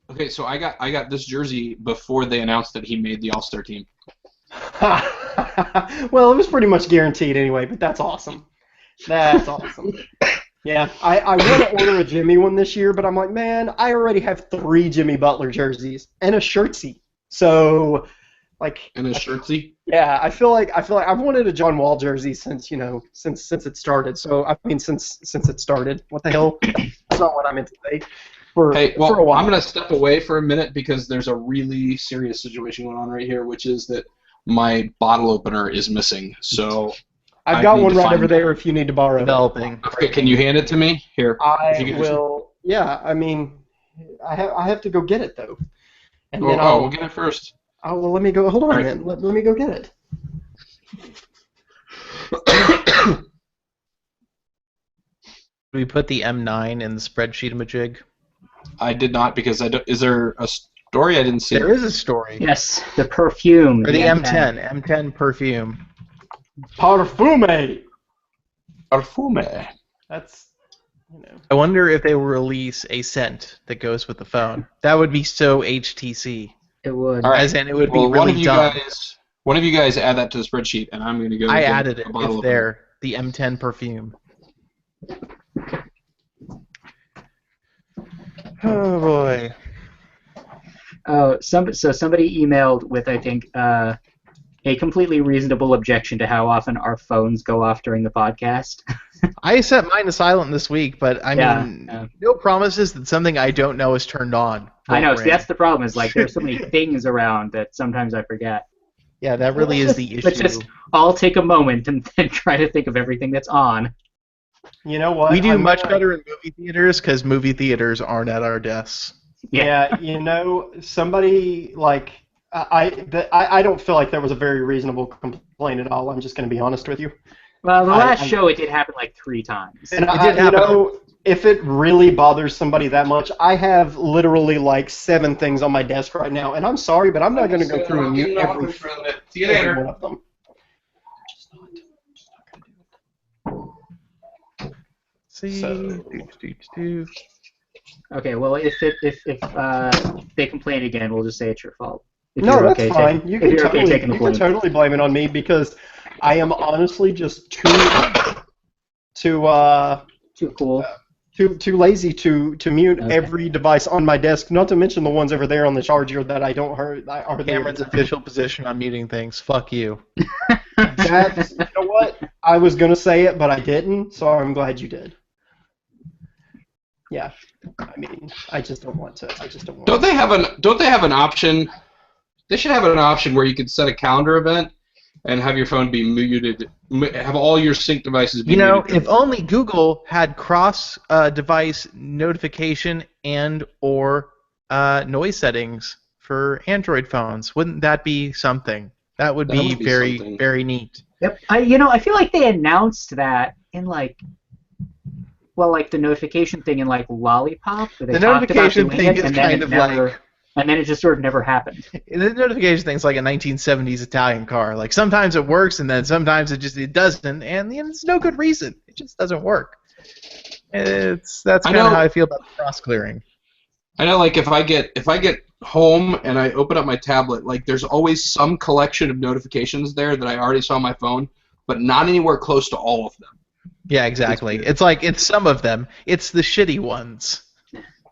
Okay, so I got this jersey before they announced that he made the All-Star team. Well, it was pretty much guaranteed anyway, but that's awesome. That's awesome. Yeah, I want to order a Jimmy one this year, but I'm like, man, I already have 3 Jimmy Butler jerseys and a shirtsy. So, like, And a shirtsy? yeah, I feel like I've wanted a John Wall jersey since since it started. So I mean, since it started. What the hell? That's not what I meant to say. For a while. I'm going to step away for a minute because there's a really serious situation going on right here, which is that my bottle opener is missing. So I've got one right over there if you need to borrow. Developing. Okay, can you hand it to me? Here. I will. Yeah, I mean, I have to go get it though. And then we'll get it first. Oh, well, let me go. Hold on, All right. man. Let me go get it. Do we put the M9 in the spreadsheet majig? I did not because I don't. Is there a story I didn't see? There is a story. Yes, the perfume. Or the M10. M10 perfume. Parfume. Parfume. That's, I wonder if they will release a scent that goes with the phone. That would be so HTC. It would. All right. As in, it would be Well, really dumb. One of you guys add that to the spreadsheet, and I'm going to go. I get added it. a bottle It's of there. The M10 perfume. Oh boy. Oh, somebody emailed with, I think, a completely reasonable objection to how often our phones go off during the podcast. I set mine to silent this week, but I mean, no promises that something I don't know is turned on. I know. See, that's the problem. Is like there's so many things around that sometimes I forget. Yeah, that really is the issue. Let's just all take a moment and then try to think of everything that's on. You know what? We do much better in movie theaters because movie theaters aren't at our desks. Yeah, somebody like I don't feel like there was a very reasonable complaint at all. I'm just going to be honest with you. Well, the last show it did happen like 3 times. And it did happen. If it really bothers somebody that much, I have literally like 7 things on my desk right now, and I'm sorry, but I'm not going to go through and mute every one of them. Okay, well, if they complain again, we'll just say it's your fault. No, that's fine. You can totally blame it on me because I am honestly just too cool. Too lazy to mute every device on my desk, not to mention the ones over there on the charger that I don't hear. Cameron's official position on muting things. Fuck you. That's, you know what? I was going to say it, but I didn't, so I'm glad you did. Yeah. I mean, I just don't want to. Don't they have an option? They should have an option where you could set a calendar event and have your phone be muted, have all your sync devices be muted. If only Google had cross-device notification and or noise settings for Android phones. Wouldn't that be something? That would be very, something. Very neat. Yep. I feel like they announced that in the notification thing in Lollipop. Where they the notification thing is kind of like. And then it just sort of never happened. The notification thing's like a 1970s Italian car. Like sometimes it works, and then sometimes it doesn't, and it's no good reason. It just doesn't work. That's kind of how I feel about the cross clearing. I know, like if I get home and I open up my tablet, like there's always some collection of notifications there that I already saw on my phone, but not anywhere close to all of them. Yeah, exactly. It's some of them. It's the shitty ones.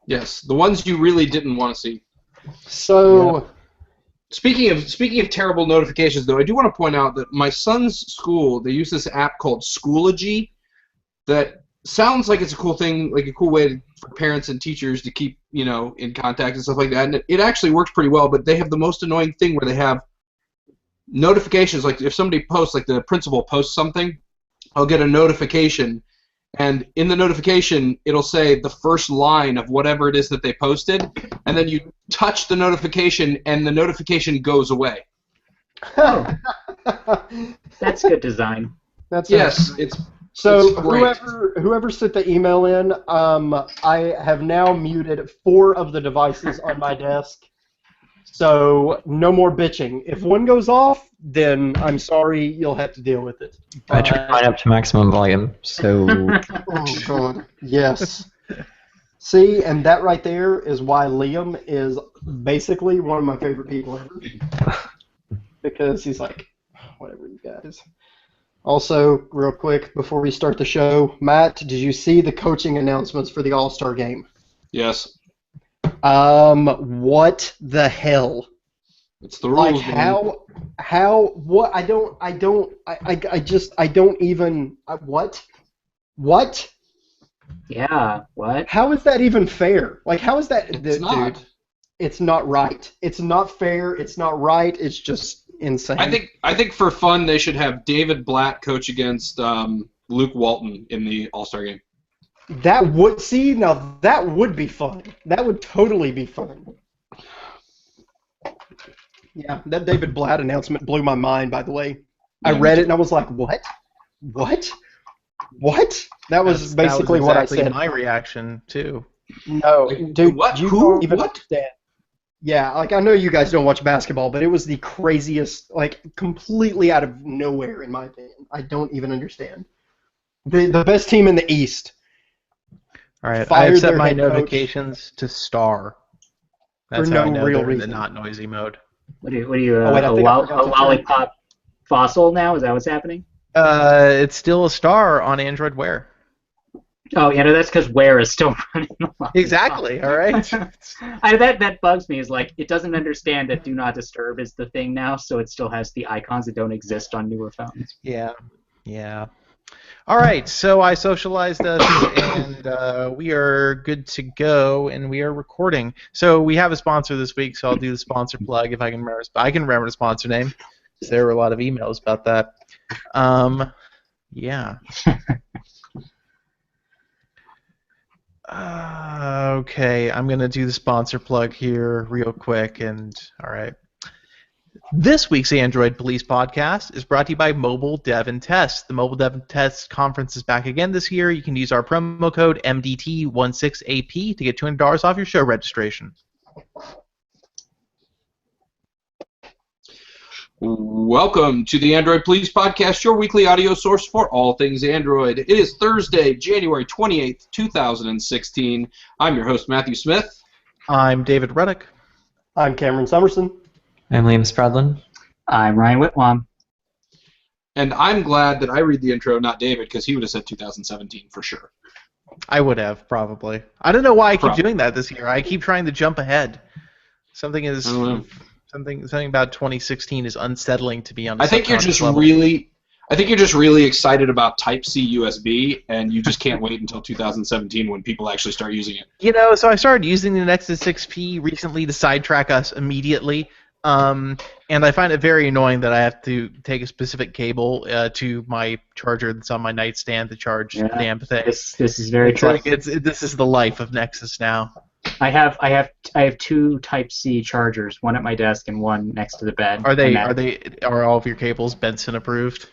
Yes, the ones you really didn't want to see. So, speaking of terrible notifications, though, I do want to point out that my son's school, they use this app called Schoology that sounds like it's a cool thing, like a cool way for parents and teachers to keep, in contact and stuff like that. And it actually works pretty well, but they have the most annoying thing where they have notifications. Like if somebody posts, like the principal posts something, I'll get a notification. And in the notification, it'll say the first line of whatever it is that they posted, and then you touch the notification, and the notification goes away. That's good design. So whoever sent the email in, I have now muted 4 of the devices on my desk. So no more bitching. If one goes off, then I'm sorry, you'll have to deal with it. I turned mine up to maximum volume, so... Oh, God. Yes. See, and that right there is why Liam is basically one of my favorite people ever. Because he's like, whatever, you guys. Also, real quick, before we start the show, Matt, did you see the coaching announcements for the All-Star game? Yes. What the hell? It's the rules. Like what? I don't even. What? Yeah, what? How is that even fair? Like, how is that? It's not. Dude, it's not right. It's not fair. It's not right. It's just insane. I think for fun they should have David Blatt coach against Luke Walton in the All-Star game. That would be fun. That would totally be fun. Yeah, that David Blatt announcement blew my mind, by the way. I read it and I was like, what? What? What? That was basically what I said. My reaction, too. No, dude, what? you Who? don't even What? understand. Yeah, like, I know you guys don't watch basketball, but it was the craziest, like, completely out of nowhere, in my opinion. I don't even understand. The best team in the East. All right, I fired have set their my head coach notifications to star. That's for how no I know real they're in reason. the not noisy mode. What are you Oh, wait, I a think I forgot to turn- lollipop fossil now? Is that what's happening? It's still a star on Android Wear. Oh, yeah, no, that's because Wear is still running the lollipop. Exactly, all right? That bugs me. Is like it doesn't understand that Do Not Disturb is the thing now, so it still has the icons that don't exist on newer phones. Yeah. All right, so I socialized us, and we are good to go, and we are recording. So we have a sponsor this week, so I'll do the sponsor plug if I can remember. I can remember the sponsor name, because there were a lot of emails about that. Yeah. Okay, I'm going to do the sponsor plug here real quick, and all right. This week's Android Police podcast is brought to you by Mobile Dev and Test. The Mobile Dev and Test conference is back again this year. You can use our promo code MDT16AP to get $200 off your show registration. Welcome to the Android Police podcast, your weekly audio source for all things Android. It is Thursday, January 28th, 2016. I'm your host, Matthew Smith. I'm David Reddick. I'm Cameron Summerson. I'm Liam Spradlin. I'm Ryan Whitwam. And I'm glad that I read the intro, not David, because he would have said 2017 for sure. I would have, probably. I don't know why I keep doing that this year. I keep trying to jump ahead. Something about 2016 is unsettling to be on. I think you're just really excited about Type-C USB, and you just can't wait until 2017 when people actually start using it. You know, so I started using the Nexus 6P recently to sidetrack us immediately. And I find it very annoying that I have to take a specific cable to my charger that's on my nightstand to charge the damn thing. This is very it's true. Like this is the life of Nexus now. I have two Type-C chargers, one at my desk and one next to the bed. Are all of your cables Benson approved?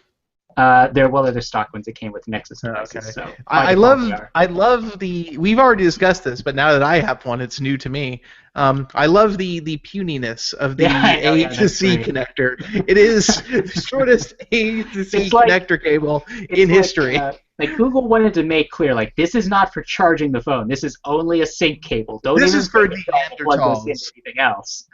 They're stock ones that came with Nexus devices. Okay. So I love the. We've already discussed this, but now that I have one, it's new to me. I love the puniness of the A to C connector. It is the shortest A to C connector cable in history. Like Google wanted to make clear, like, this is not for charging the phone. This is only a sync cable. This is for Neanderthals. Anything else.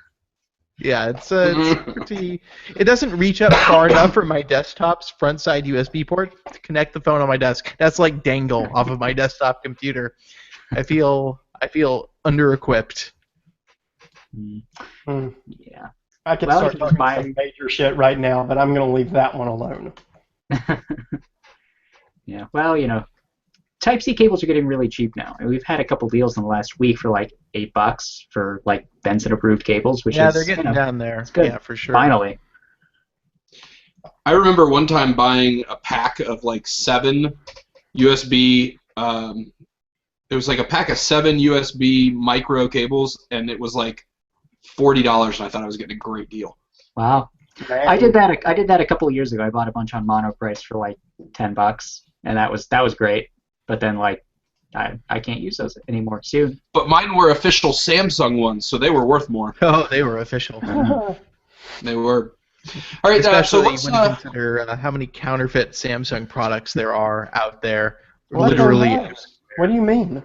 Yeah, it's pretty. It doesn't reach up far enough for my desktop's front side USB port to connect the phone on my desk. That's like dangle off of my desktop computer. I feel under-equipped. Yeah. I could start talking some major shit right now, but I'm going to leave that one alone. Yeah, well, you know, Type-C cables are getting really cheap now. And we've had a couple deals in the last week for like $8 for like Benson-approved cables, which they're getting down there. It's good. Yeah, for sure. Finally. I remember one time buying a pack of like 7 USB. It was like a pack of 7 USB micro cables, and it was like $40, and I thought I was getting a great deal. Wow. I did that a couple of years ago. I bought a bunch on mono price for like $10, and that was great. But then like I can't use those anymore soon. But mine were official Samsung ones, so they were worth more. Oh, they were official. They were. All right, especially so let's, when you consider how many counterfeit Samsung products there are out there. What Literally. What do you mean?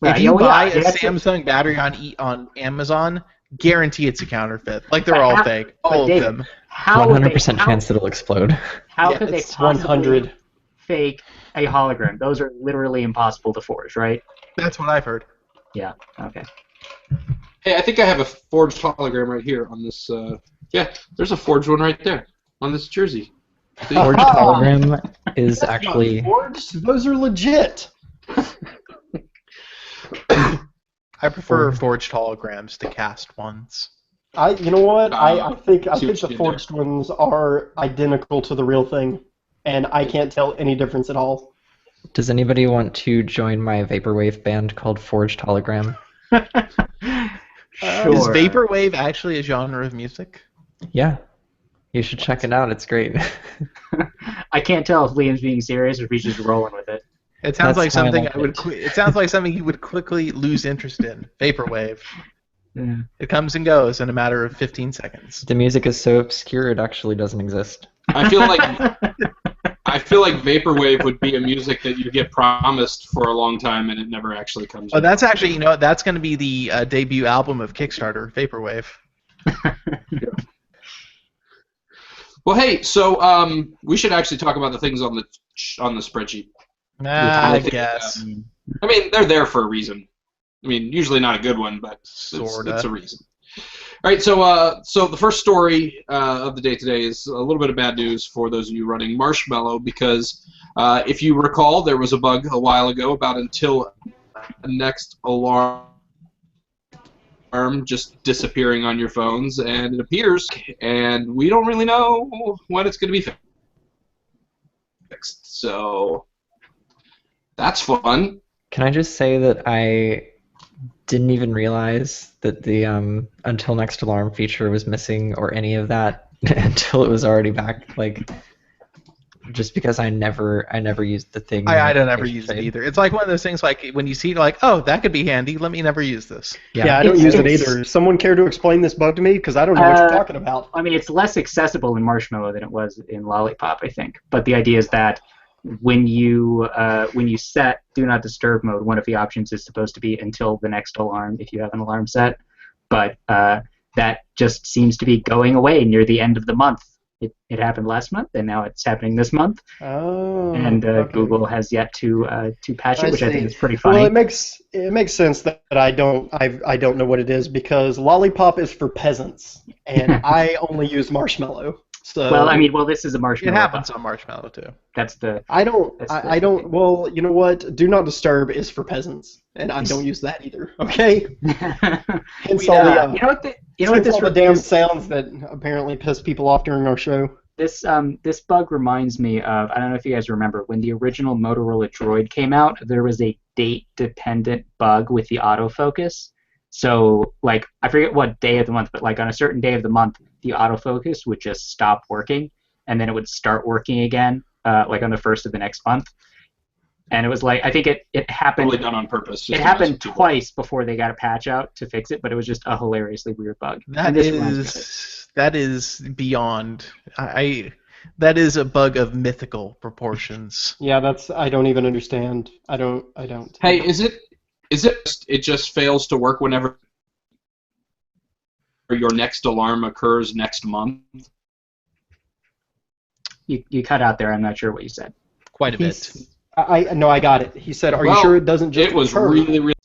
If you Oh, yeah, buy a that's it. Samsung battery on Amazon, guarantee it's a counterfeit. Like they're all fake, all of David, them. How would they? 100% chance that it'll explode. How Yeah, could they it's possibly 100. fake a hologram? Those are literally impossible to forge, right? That's what I've heard. Yeah. Okay. Hey, I think I have a forged hologram right here on this. Yeah, there's a forged one right there on this jersey. See? Forged hologram is That's actually... not forged. Those are legit. I prefer forged holograms to cast ones. You know what? I think see what the you did forged ones are identical to the real thing, and I can't tell any difference at all. Does anybody want to join my vaporwave band called Forged Hologram? Sure. Is vaporwave actually a genre of music? Yeah. You should check it out. It's great. I can't tell if Liam's being serious or if he's just rolling with it. It sounds That's like how I something like I would. it. It sounds like something you would quickly lose interest in. Vaporwave. Yeah. It comes and goes in a matter of 15 seconds. The music is so obscure it actually doesn't exist. I feel like vaporwave would be a music that you get promised for a long time and it never actually comes. Oh, that's actually, you know what? That's going to be the debut album of Kickstarter, Vaporwave. Well, hey, so we should actually talk about the things on the spreadsheet. I guess. I mean, they're there for a reason. I mean, usually not a good one, but Sorta. it's a reason. All right, so the first story of the day today is a little bit of bad news for those of you running Marshmallow, because if you recall, there was a bug a while ago about until next alarm just disappearing on your phones, and it appears, and we don't really know when it's going to be fixed. So that's fun. Can I just say that I didn't even realize that the until next alarm feature was missing or any of that until it was already back. Like, just because I never used the thing. I don't ever use it either. It's like one of those things like when you see it, like, oh, that could be handy. Let me never use this. Yeah, I don't use it either. Someone care to explain this bug to me? Because I don't know what you're talking about. I mean, it's less accessible in Marshmallow than it was in Lollipop, I think. But the idea is that when you set Do Not Disturb mode, one of the options is supposed to be until the next alarm if you have an alarm set. But that just seems to be going away near the end of the month. It happened last month, and now it's happening this month. Oh. And okay. Google has yet to patch it, which I see. think is pretty funny. Well, it makes sense that I don't know what it is, because Lollipop is for peasants, and I only use Marshmallow. So Well, I mean, this is a It Marshmallow. happens on Marshmallow too. That's the. I don't. That's I don't. Well, you know what? Do Not Disturb is for peasants, and I don't use that either. Okay. Hence all the you know what? the damn sounds that apparently piss people off during our show. This bug reminds me of, I don't know if you guys remember, when the original Motorola Droid came out, there was a date-dependent bug with the autofocus. So, like, I forget what day of the month, but like on a certain day of the month, the autofocus would just stop working, and then it would start working again, like on the first of the next month. And it was like, I think it happened. Probably done on purpose. It happened twice before they got a patch out to fix it, but it was just a hilariously weird bug. That is beyond. That is a bug of mythical proportions. Yeah, I don't even understand. I don't. Hey, is it it just fails to work whenever your next alarm occurs next month? You cut out there. I'm not sure what you said. Quite a bit. No, I got it. He said, "Are you sure it doesn't just?" It was occur? really.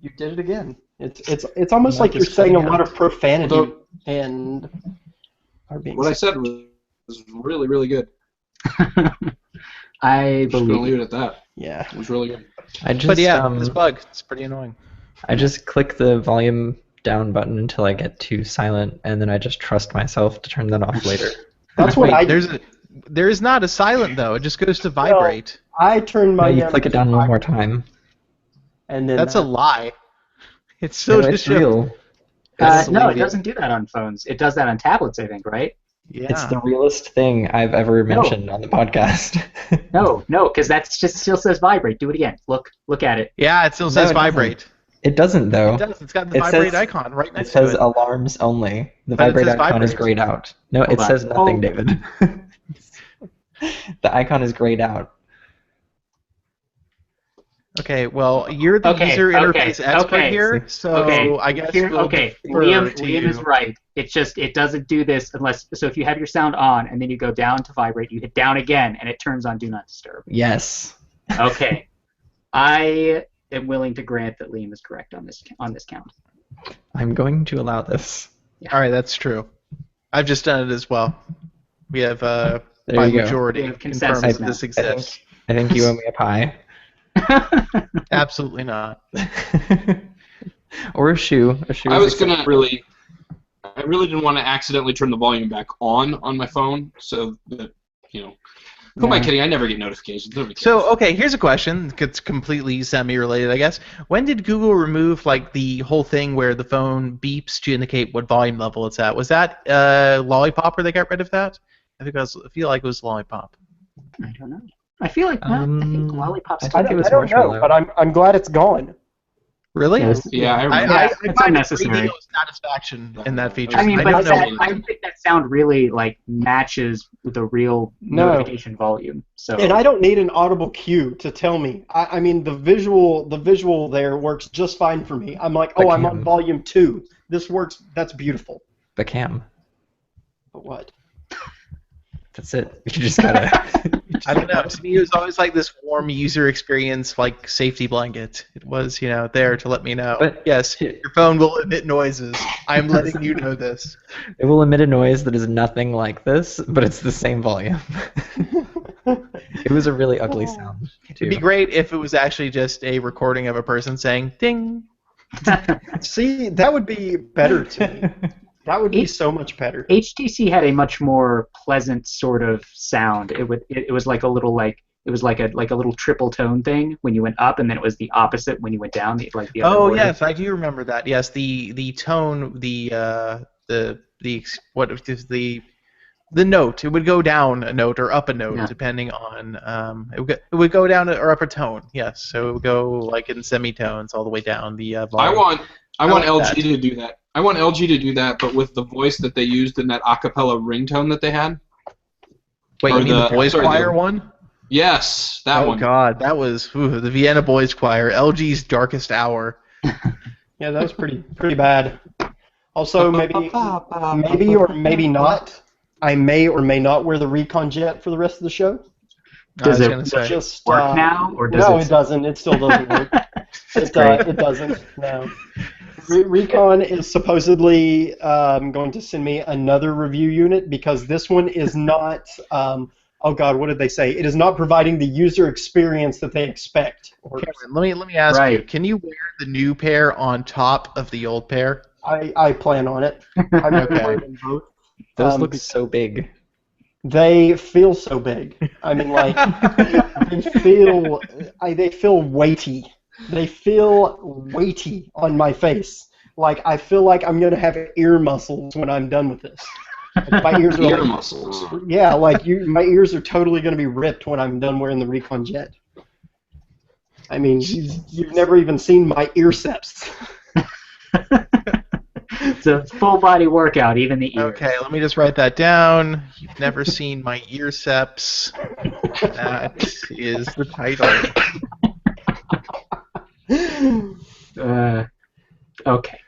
You did it again. It's almost like you're saying a lot of profanity and are being. What I said was really, really good. I I'm just gonna believe. leave it at that. Yeah. It was really good. But yeah, this bug, it's pretty annoying. I just click the volume down button until I get to silent, and then I just trust myself to turn that off later. That's what I do. There is not a silent though. It just goes to vibrate. I turn my. You click it down one more time. And then That's a lie. It's so No, it's real. No, it doesn't do that on phones. It does that on tablets, I think, right? Yeah. It's the realest thing I've ever mentioned on the podcast. No, because that just still says vibrate. Do it again. Look at it. Yeah, it still says it vibrate. It doesn't, though. It does. It's got the vibrate icon right It next to says it. alarms only. The But it vibrate says icon is vibrate. grayed out. No, it on. says nothing, David. The icon is grayed out. Okay, well, you're the user interface expert here, so I guess we'll defer to you. Liam is right. It doesn't do this unless. So if you have your sound on and then you go down to vibrate, you hit down again and it turns on Do Not Disturb. Yes. Okay, I am willing to grant that Liam is correct on this count. I'm going to allow this. All right, that's true. I've just done it as well. We have by majority confirmed that this exists. I think you owe me a pie. Absolutely not. Or a shoe. I was gonna really. I really didn't want to accidentally turn the volume back on my phone, so that Who am I kidding? I never get notifications. So, okay, here's a question. It's completely semi-related, I guess. When did Google remove the whole thing where the phone beeps to indicate what volume level it's at? Was that Lollipop where they got rid of that? I feel like it was Lollipop. I don't know. I feel like I think Lollipop's. I don't know, but I'm glad it's gone. Really? Yeah, I remember. It's unnecessary. Radio satisfaction in that feature. I mean, I don't think that sound really matches the real notification volume. So. And I don't need an audible cue to tell me. I mean, the visual there works just fine for me. I'm like, I'm on volume 2. This works. That's beautiful. The cam. But what? That's it. You just gotta. I don't know. To me, it was always like this warm user experience, safety blanket. It was, there to let me know. But yes, your phone will emit noises. I'm letting you know this. It will emit a noise that is nothing like this, but it's the same volume. It was a really ugly sound. It'd be great if it was actually just a recording of a person saying "ding." See, that would be better to me. That would be so much better. HTC had a much more pleasant sort of sound. It was like a little it was like a little triple tone thing when you went up, and then it was the opposite when you went down. The other order. Yes, I do remember that. Yes, the tone, the note. It would go down a note or up a note depending on it would go down or up a tone. Yes, so it would go in semitones all the way down the volume. I want LG to do that. I want LG to do that, but with the voice that they used in that acapella ringtone that they had. Wait, you mean the Boys Choir one? Yes, that one. Oh God, that was the Vienna Boys Choir, LG's darkest hour. Yeah, that was pretty bad. Also, maybe or maybe not. I may or may not wear the Recon Jet for the rest of the show. Does it just work now, or does it doesn't. It still doesn't work. It doesn't. No. Recon is supposedly going to send me another review unit because this one is not. Oh God, what did they say? It is not providing the user experience that they expect. Cameron, let me ask you. Can you wear the new pair on top of the old pair? I plan on it. I'm okay. Both. Those look so big. They feel so big. I mean, they feel weighty. They feel weighty on my face. I feel like I'm gonna have ear muscles when I'm done with this. My ears are ear muscles. Yeah, my ears are totally gonna be ripped when I'm done wearing the Recon Jet. I mean, you've never even seen my earceps. It's a full body workout, even the ears. Okay, let me just write that down. You've never seen my earceps. That is the title. Okay.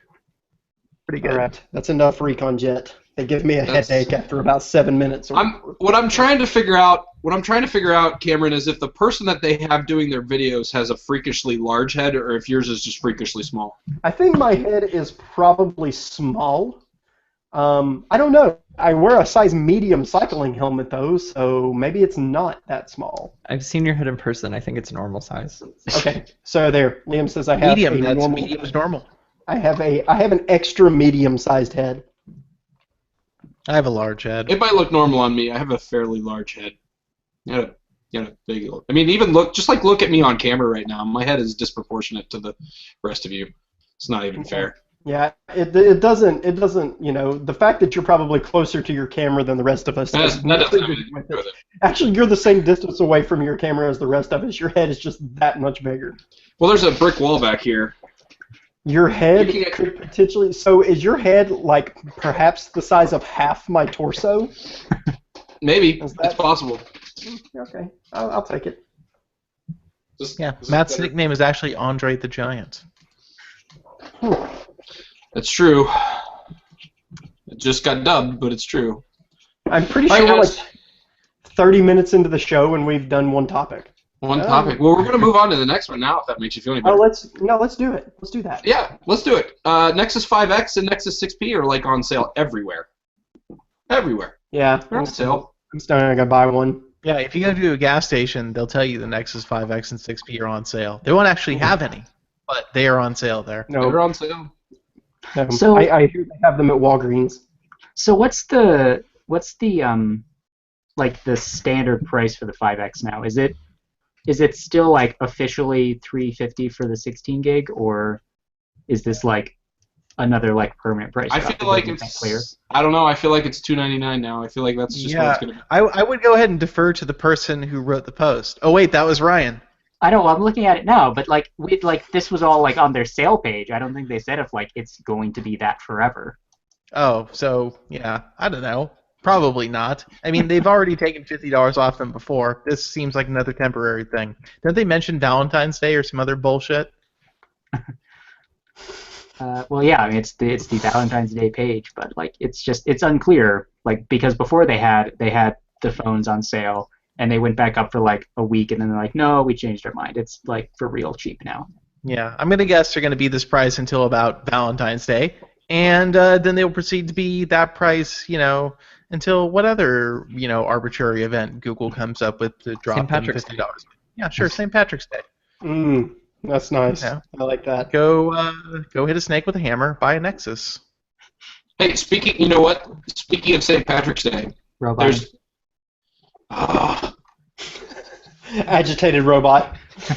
Pretty good. All right, that's enough Recon Jet. They give me a headache after about 7 minutes. What I'm trying to figure out, Cameron, is if the person that they have doing their videos has a freakishly large head, or if yours is just freakishly small. I think my head is probably small. I don't know. I wear a size medium cycling helmet though, so maybe it's not that small. I've seen your head in person. I think it's normal size. Okay, so there. Liam says I have medium. That's normal. Medium is normal. I have an extra medium-sized head. I have a large head. It might look normal on me. I have a fairly large head. Big. I mean, even look at me on camera right now. My head is disproportionate to the rest of you. It's not even fair. Yeah, it doesn't. The fact that you're probably closer to your camera than the rest of us. That doesn't have anything to do with it. Actually, you're the same distance away from your camera as the rest of us. Your head is just that much bigger. Well, there's a brick wall back here. Your head could potentially. So is your head perhaps the size of half my torso? Maybe. It's possible. Okay, I'll take it. Matt's nickname is actually Andre the Giant. That's true. It just got dubbed, but it's true. I'm pretty All sure right, we're guys. like 30 minutes into the show and we've done one topic. One topic. Well, we're going to move on to the next one now, if that makes you feel any better. Let's do it. Let's do that. Yeah, let's do it. Nexus 5X and Nexus 6P are like on sale everywhere. Everywhere. Yeah. They're on sale. I'm still gonna buy one. Yeah, if you go to a gas station, they'll tell you the Nexus 5X and 6P are on sale. They won't actually have any, but they are on sale there. No. They're on sale. So- I hear they have them at Walgreens. So what's the like the standard price for the 5X now? Is it still like officially $350 for the 16 gig, or is this like another like permanent price? I drop? feel like Is it it's clear? I don't know. I feel like it's $299 now. I feel like that's just what it's going to be. I would go ahead and defer to the person who wrote the post. Oh wait, that was Ryan. I know. I'm looking at it now, but like this was all like on their sale page. I don't think they said if like it's going to be that forever. Oh, so yeah, I don't know. Probably not. I mean, they've already taken $50 off them before. This seems like another temporary thing. Don't they mention Valentine's Day or some other bullshit? Well, yeah, I mean, it's the Valentine's Day page, but like it's unclear. Like because before they had the phones on sale and they went back up for like a week and then they're like, no, we changed our mind. It's like for real cheap now. Yeah, I'm gonna guess they're gonna be this price until about Valentine's Day, and then they'll proceed to be that price, until what other arbitrary event Google comes up with to drop them Patrick's $50. Yeah, sure, St. Patrick's Day. That's nice. Yeah. I like that. Go hit a snake with a hammer. Buy a Nexus. Hey, you know what? Speaking of St. Patrick's Day, Robot. there's... Agitated robot.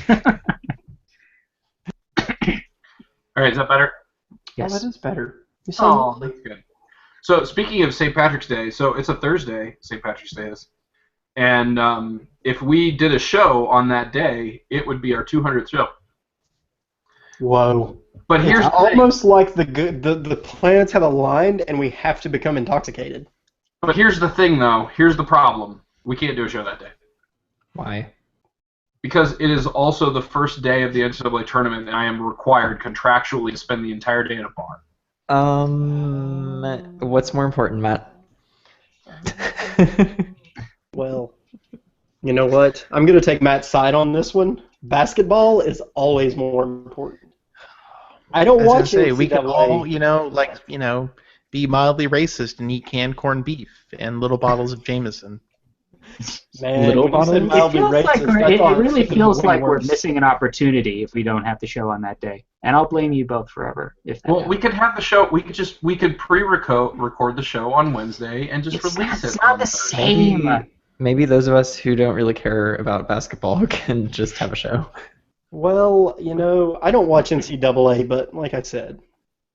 All right, is that better? Yes. Oh, that is better. You sound that's good. So speaking of St. Patrick's Day, so it's a Thursday, St. Patrick's Day is, and if we did a show on that day, it would be our 200th show. Whoa. But here's It's the thing. almost like the planets have aligned and we have to become intoxicated. But here's the thing, though. Here's the problem. We can't do a show that day. Why? Because it is also the first day of the NCAA tournament, and I am required contractually to spend the entire day in a bar. What's more important, Matt? Well, you know what? I'm going to take Matt's side on this one. Basketball is always more important. I don't As I watch say, we could all, NCAA. be mildly racist and eat canned corned beef and little bottles of Jameson. Man, Little when you said bottles? mildly racist, It really feels like we're worse. missing an opportunity if we don't have the show on that day, and I'll blame you both forever if that Well, happens. we could have the show. We could record the show on Wednesday and just release it. It's not on the Thursday. same. Maybe those of us who don't really care about basketball can just have a show. Well, I don't watch NCAA, but like I said,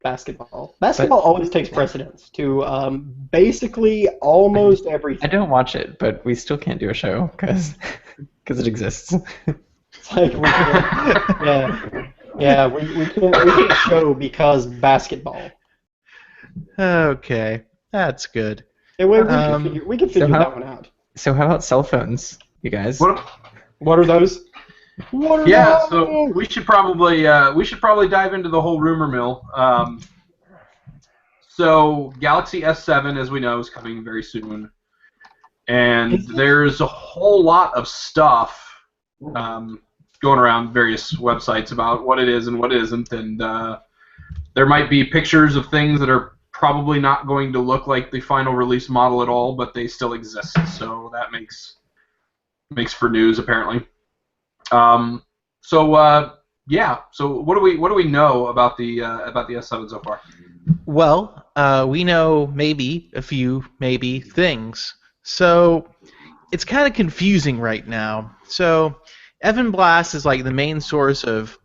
basketball. Basketball always takes precedence to basically almost everything. I don't watch it, but we still can't do a show because it exists. It's like we can't, we can't show because basketball. Okay, that's good. Yeah, we can figure so how- that one out. So how about cell phones, you guys? What are those? What are Yeah, those? so we should probably dive into the whole rumor mill. So Galaxy S7, as we know, is coming very soon, and there's a whole lot of stuff going around various websites about what it is and what it isn't, and there might be pictures of things that are probably not going to look like the final release model at all, but they still exist, so that makes for news apparently. So what do we know about the S7 so far? Well, we know maybe a few things. So it's kind of confusing right now. So Evan Blass is like the main source of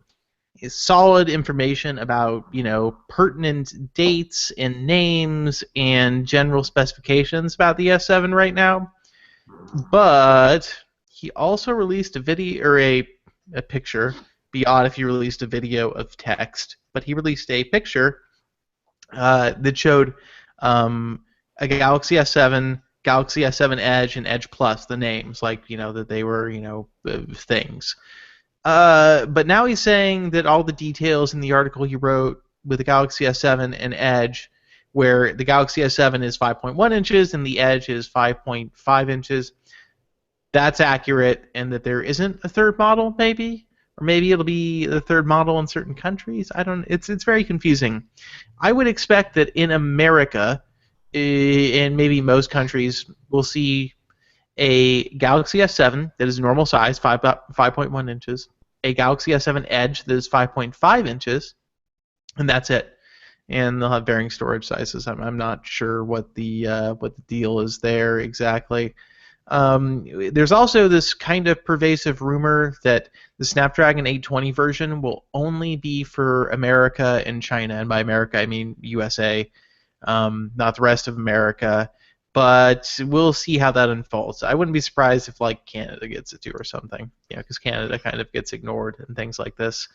solid information about, pertinent dates and names and general specifications about the S7 right now. But he also released a video or a picture. Be odd if he released a video of text, but he released a picture that showed a Galaxy S7, Galaxy S7 Edge, and Edge Plus, the names, that they were, things. But now he's saying that all the details in the article he wrote with the Galaxy S7 and Edge, where the Galaxy S7 is 5.1 inches and the Edge is 5.5 inches, that's accurate, and that there isn't a third model, maybe? Or maybe it'll be the third model in certain countries. I don't. It's very confusing. I would expect that in America, and maybe most countries, we'll see a Galaxy S7 that is normal size, 5.1 inches, a Galaxy S7 Edge that is 5.5 inches, and that's it. And they'll have varying storage sizes. I'm not sure what the deal is there exactly. There's also this kind of pervasive rumor that the Snapdragon 820 version will only be for America and China, and by America I mean USA, not the rest of America. But we'll see how that unfolds. I wouldn't be surprised if like Canada gets it too or something, because Canada kind of gets ignored and things like this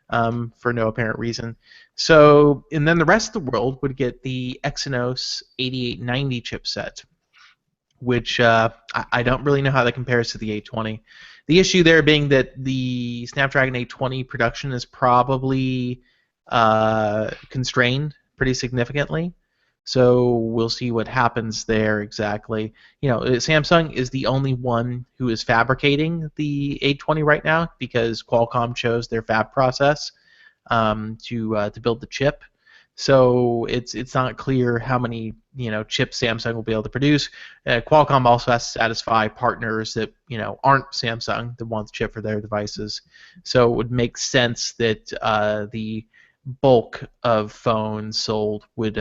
for no apparent reason. So, and then the rest of the world would get the Exynos 8890 chipset, which I don't really know how that compares to the 820. The issue there being that the Snapdragon 820 production is probably constrained pretty significantly. So we'll see what happens there exactly. Samsung is the only one who is fabricating the 820 right now because Qualcomm chose their fab process to build the chip. So it's not clear how many chips Samsung will be able to produce. Qualcomm also has to satisfy partners that aren't Samsung that want the chip for their devices. So it would make sense that the bulk of phones sold would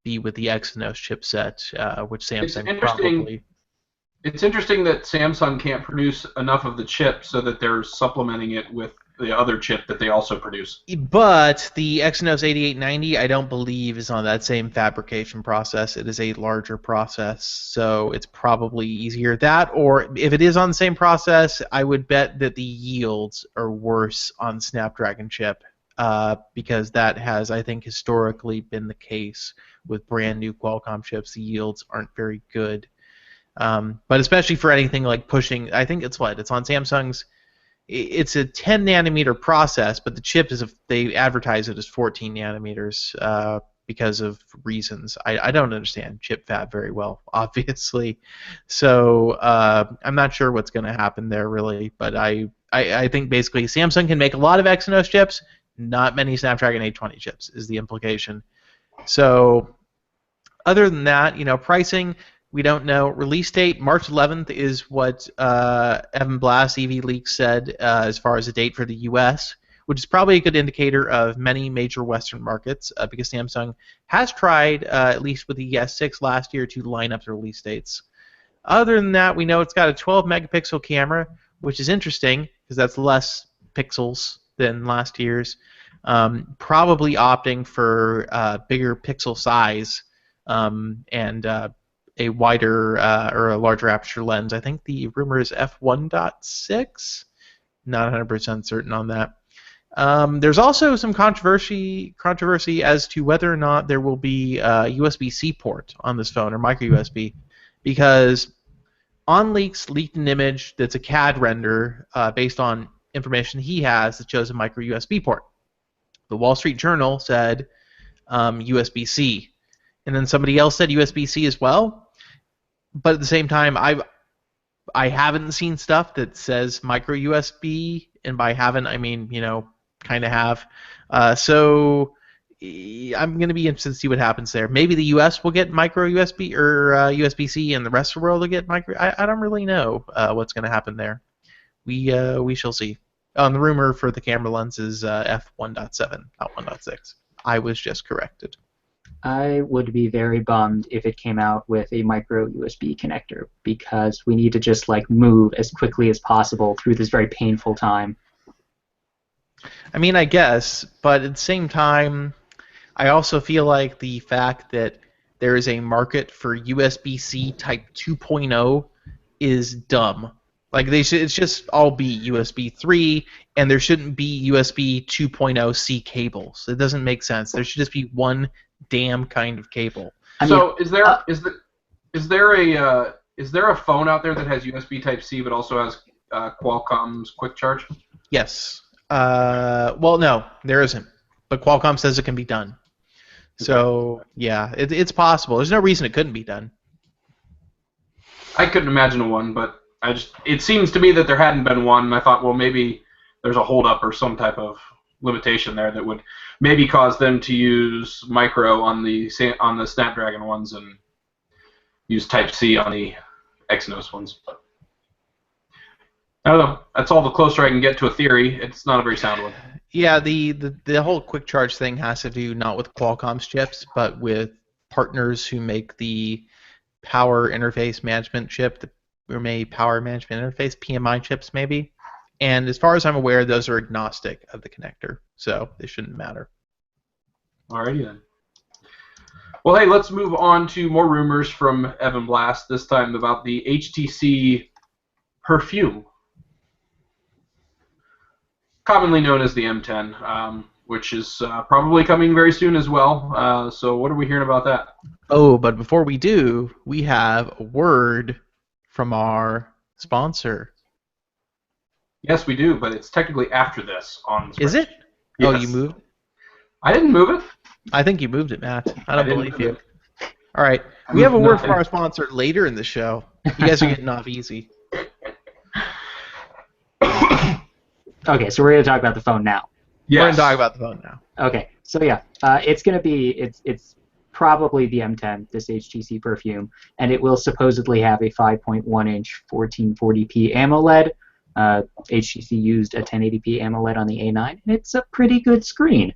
be with the Exynos chipset, which Samsung probably. It's interesting that Samsung can't produce enough of the chip so that they're supplementing it with the other chip that they also produce. But the Exynos 8890, I don't believe, is on that same fabrication process. It is a larger process, so it's probably easier. That, or if it is on the same process, I would bet that the yields are worse on Snapdragon chip, because that has, I think, historically been the case with brand new Qualcomm chips. The yields aren't very good. But especially for anything like pushing, I think it's on Samsung's. It's a 10 nanometer process, but the chip they advertise it as 14 nanometers because of reasons. I don't understand chip fab very well, obviously. So I'm not sure what's going to happen there really, but I think basically Samsung can make a lot of Exynos chips, not many Snapdragon 820 chips is the implication. So other than that, pricing, we don't know. Release date, March 11th is what Evan Blass, EV Leaks, said as far as a date for the U.S., which is probably a good indicator of many major Western markets because Samsung has tried, at least with the S6 last year, to line up the release dates. Other than that, we know it's got a 12-megapixel camera, which is interesting because that's less pixels than last year's. Probably opting for bigger pixel size and a wider or a larger aperture lens. I think the rumor is f1.6. Not 100% certain on that. There's also some controversy as to whether or not there will be a USB-C port on this phone or micro USB, because OnLeaks leaked an image that's a CAD render based on information he has that shows a micro USB port. The Wall Street Journal said USB-C, and then somebody else said USB-C as well. But at the same time, I haven't seen stuff that says micro USB, and by haven't I mean kind of have. So I'm going to be interested to see what happens there. Maybe the U.S. will get micro USB or USB-C, and the rest of the world will get micro. I don't really know what's going to happen there. We shall see. The rumor for the camera lens is f1.7, not 1.6. I was just corrected. I would be very bummed if it came out with a micro USB connector, because we need to just move as quickly as possible through this very painful time. I mean, I guess, but at the same time, I also feel like the fact that there is a market for USB-C Type 2.0 is dumb. It's just all be USB 3, and there shouldn't be USB 2.0 C cables. It doesn't make sense. There should just be one damn kind of cable. So is there a phone out there that has USB Type C but also has Qualcomm's Quick Charge? Yes. Well, no, there isn't. But Qualcomm says it can be done. So, yeah, it's possible. There's no reason it couldn't be done. I couldn't imagine one, but it seems to me that there hadn't been one, and I thought, well, maybe there's a holdup or some type of limitation there that would maybe cause them to use micro on the Snapdragon ones and use Type-C on the Exynos ones. But I don't know. That's all the closer I can get to a theory. It's not a very sound one. Yeah, the whole quick charge thing has to do not with Qualcomm's chips, but with partners who make the power interface management chip, or maybe power management interface, PMI chips maybe. And as far as I'm aware, those are agnostic of the connector, so they shouldn't matter. Alrighty then. Well, hey, let's move on to more rumors from Evan Blast, this time about the HTC Perfume, commonly known as the M10, which is probably coming very soon as well. So what are we hearing about that? Oh, but before we do, we have a word from our sponsor. Yes, we do, but it's technically after this on the Is it? Yes. Oh, you moved? I didn't move it. I think you moved it, Matt. I don't believe you. It. All right. We have a word from our sponsor later in the show. You guys are getting off easy. Okay, so we're going to talk about the phone now. Yes. We're going to talk about the phone now. Okay, so yeah, it's going to be, it's probably the M10, this HTC Perfume, and it will supposedly have a 5.1-inch 1440p AMOLED. HTC used a 1080p AMOLED on the A9, and it's a pretty good screen.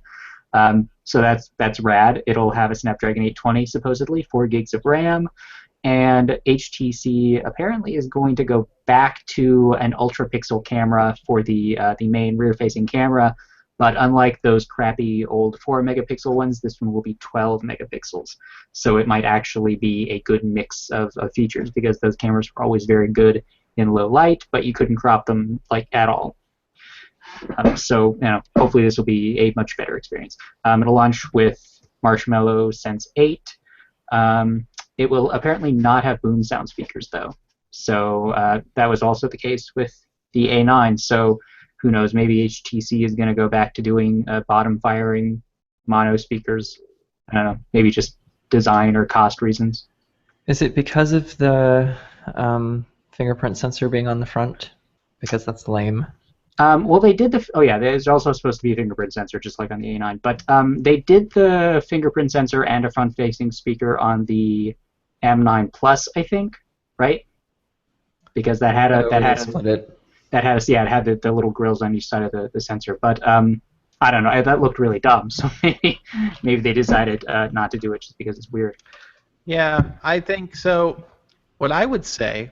So that's rad. It'll have a Snapdragon 820 supposedly, 4 gigs of RAM, and HTC apparently is going to go back to an ultra-pixel camera for the main rear-facing camera, but unlike those crappy old 4-megapixel ones, this one will be 12 megapixels. So it might actually be a good mix of features, because those cameras were always very good in low light, but you couldn't crop them like at all. So hopefully this will be a much better experience. It'll launch with Marshmallow Sense 8. It will apparently not have boom sound speakers though. So that was also the case with the A9. So who knows? Maybe HTC is going to go back to doing bottom firing mono speakers. I don't know. Maybe just design or cost reasons. Is it because of the fingerprint sensor being on the front? Because that's lame. Well, they did there's also supposed to be a fingerprint sensor, just like on the A9. But they did the fingerprint sensor and a front-facing speaker on the M9 Plus, I think, right? Because it had the little grills on each side of the sensor. But I don't know. That looked really dumb. So maybe they decided not to do it just because it's weird. Yeah, I think so. What I would say,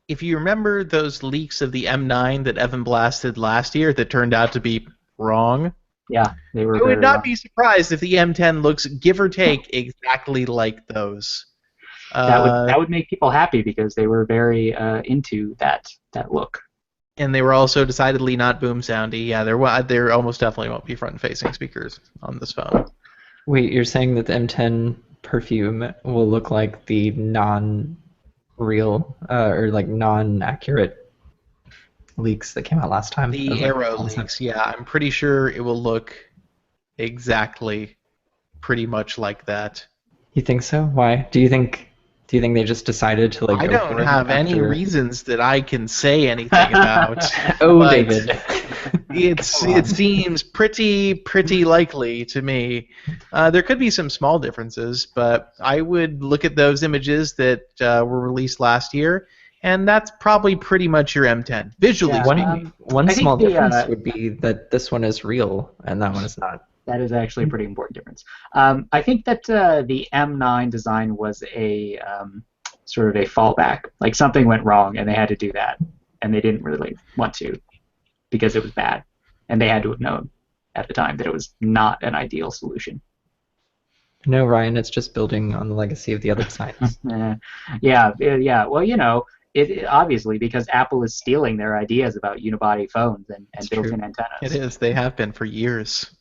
if you remember those leaks of the M9 that Evan blasted last year that turned out to be wrong, yeah, they were. I would not be surprised if the M10 looks, give or take, exactly like those. That would make people happy because they were very into that look. And they were also decidedly not boom soundy. Yeah, there almost definitely won't be front-facing speakers on this phone. Wait, you're saying that the M10 Perfume will look like the non-real or like non-accurate leaks that came out last time? The Aero leaks, yeah. I'm pretty sure it will look exactly pretty much like that. You think so? Why? Do you think they just decided to like? I go don't for it have any after... reasons that I can say anything about. Oh, David. It seems pretty likely to me. There could be some small differences, but I would look at those images that were released last year, and that's probably pretty much your M10 visually speaking. One small difference would be that this one is real and that one is not. That is actually a pretty important difference. I think that the M9 design was a sort of a fallback. Like something went wrong and they had to do that, and they didn't really want to because it was bad, and they had to have known at the time that it was not an ideal solution. No, Ryan, it's just building on the legacy of the other designs. Yeah. Well, it obviously because Apple is stealing their ideas about unibody phones and built-in antennas. It is. They have been for years.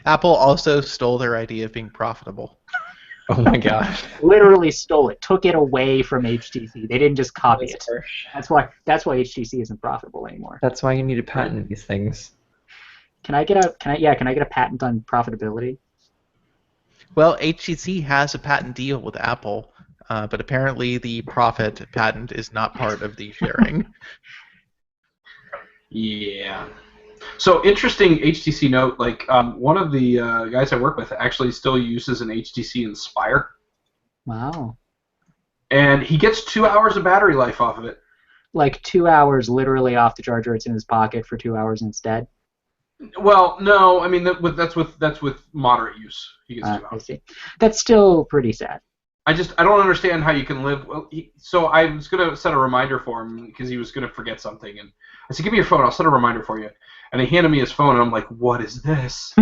Apple also stole their idea of being profitable. Oh my gosh. Literally stole it, took it away from HTC. They didn't just copy it. That's harsh. That's why HTC isn't profitable anymore. That's why you need to patent these things. Can I get a patent on profitability? Well, HTC has a patent deal with Apple, but apparently the profit patent is not part of the sharing. Yeah. So interesting HTC note. Like one of the guys I work with actually still uses an HTC Inspire, Wow. and he gets 2 hours of battery life off of it. Like 2 hours literally off the charger. It's in his pocket for 2 hours instead. Well, no, I mean that's with moderate use. He gets 2 I hours. see. That's still pretty sad. I don't understand how you can live. Well, so I was gonna set a reminder for him because he was gonna forget something, and I said, "Give me your phone. I'll set a reminder for you." And he handed me his phone, and I'm like, "What is this?"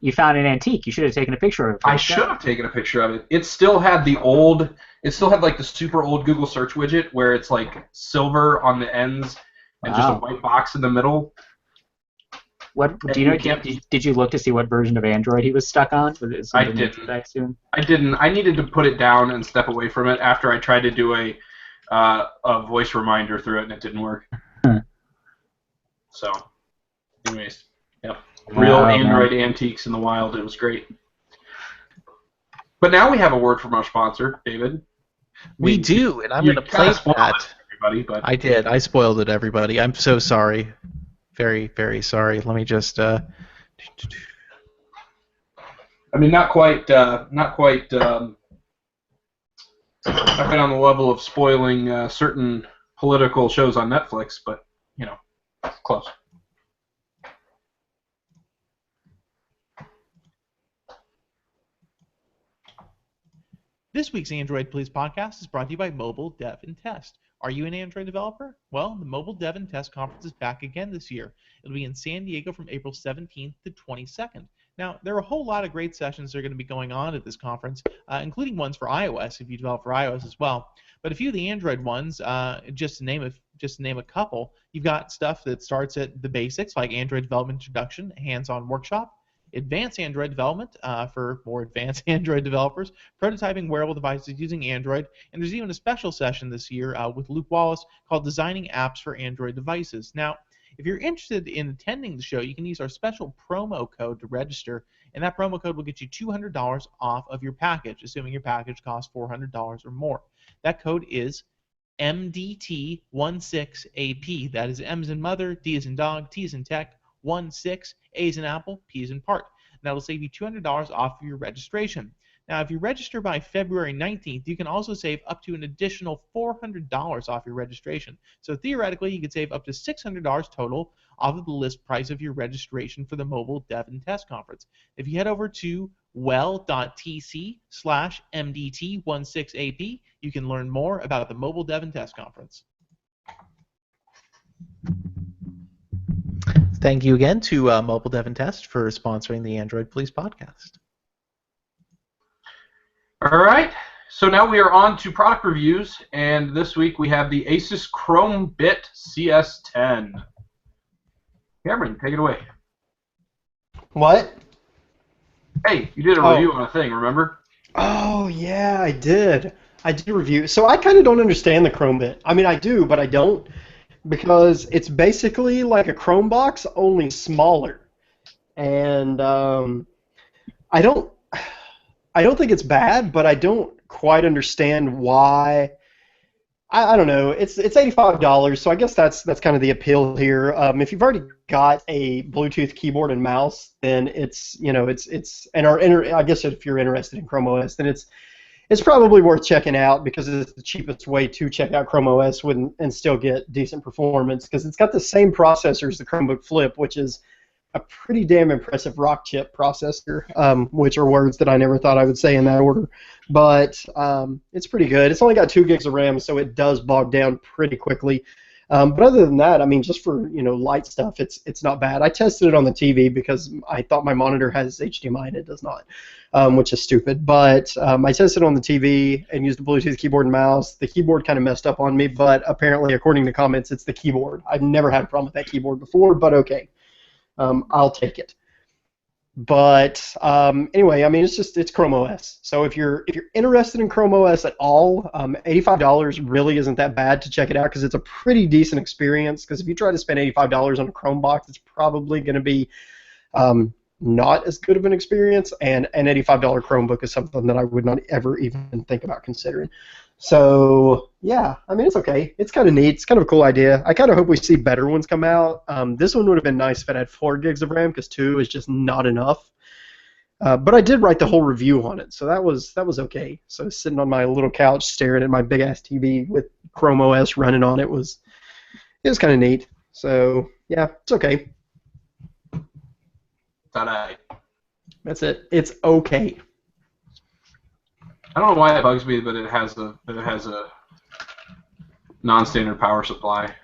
You found an antique. You should have taken a picture of it. I should have taken a picture of it. It still had like the super old Google search widget where it's like silver on the ends and just a Wow. white box in the middle. What do you know? Did you look to see what version of Android he was stuck on? Was it I something didn't. that's back soon? I didn't. I needed to put it down and step away from it after I tried to do a voice reminder through it, and it didn't work. So, anyways, yep. Real Wow, Android antiques in the wild. It was great. But now we have a word from our sponsor, David. We do, and I'm you going to kinda play spoiled that. it, everybody, but I did. I spoiled it, everybody. I'm so sorry. Very, very sorry. Let me just... I mean, not quite not quite on the level of spoiling certain political shows on Netflix, but you know, close. This week's Android Please podcast is brought to you by Mobile Dev and Test. Are you an Android developer? Well, the Mobile Dev and Test conference is back again this year. It'll be in San Diego from April 17th to 22nd. Now, there are a whole lot of great sessions that are going to be going on at this conference, including ones for iOS if you develop for iOS as well. But a few of the Android ones, just to name a couple, you've got stuff that starts at the basics like Android Development Introduction, Hands-On Workshop, Advanced Android Development for more advanced Android developers, prototyping wearable devices using Android, and there's even a special session this year with Luke Wallace called Designing Apps for Android Devices. Now, if you're interested in attending the show, you can use our special promo code to register, and that promo code will get you $200 off of your package, assuming your package costs $400 or more. That code is MDT16AP. That is M as in mother, D as in dog, T as in tech, 16, A as in apple, P as in part. And that will save you $200 off of your registration. Now, if you register by February 19th, you can also save up to an additional $400 off your registration. So theoretically, you could save up to $600 total off of the list price of your registration for the Mobile Dev and Test Conference. If you head over to well.tc/MDT16AP, you can learn more about the Mobile Dev and Test Conference. Thank you again to Mobile Dev and Test for sponsoring the Android Please podcast. All right, so now we are on to product reviews, and this week we have the Asus Chrome Bit CS10. Cameron, take it away. What? Hey, you did a review on a thing, remember? Oh, yeah, I did. I did a review. So I kind of don't understand the Chrome Bit. I mean, I do, but I don't, because it's basically like a Chrome box, only smaller. And I don't think it's bad, but I don't quite understand why. I don't know. It's $85, so I guess that's kind of the appeal here. If you've already got a Bluetooth keyboard and mouse, then it's I guess if you're interested in Chrome OS, then it's probably worth checking out because it's the cheapest way to check out Chrome OS and still get decent performance because it's got the same processor as the Chromebook Flip, which is a pretty damn impressive rock chip processor, which are words that I never thought I would say in that order. But it's pretty good. It's only got 2 gigs of RAM, so it does bog down pretty quickly. But other than that, I mean, just for light stuff, it's not bad. I tested it on the TV because I thought my monitor has HDMI and it does not, which is stupid. But I tested it on the TV and used a Bluetooth keyboard and mouse. The keyboard kind of messed up on me, but apparently, according to comments, it's the keyboard. I've never had a problem with that keyboard before, but okay. I'll take it. But anyway, I mean, it's Chrome OS. So if you're interested in Chrome OS at all, $85 really isn't that bad to check it out because it's a pretty decent experience. Because if you try to spend $85 on a Chrome box, it's probably going to be not as good of an experience. And an $85 Chromebook is something that I would not ever even think about considering. So yeah, I mean, it's okay. It's kind of neat. It's kind of a cool idea. I kind of hope we see better ones come out. This one would have been nice if it had 4 gigs of RAM because 2 is just not enough. But I did write the whole review on it, so that was okay. So sitting on my little couch staring at my big ass TV with Chrome OS running on it was kind of neat. So yeah, it's okay. That's it. It's okay. I don't know why it bugs me, but it has a non-standard power supply.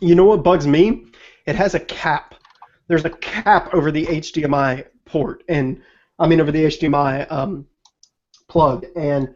You know what bugs me? It has a cap. There's a cap over the HDMI port, and I mean over the HDMI plug. And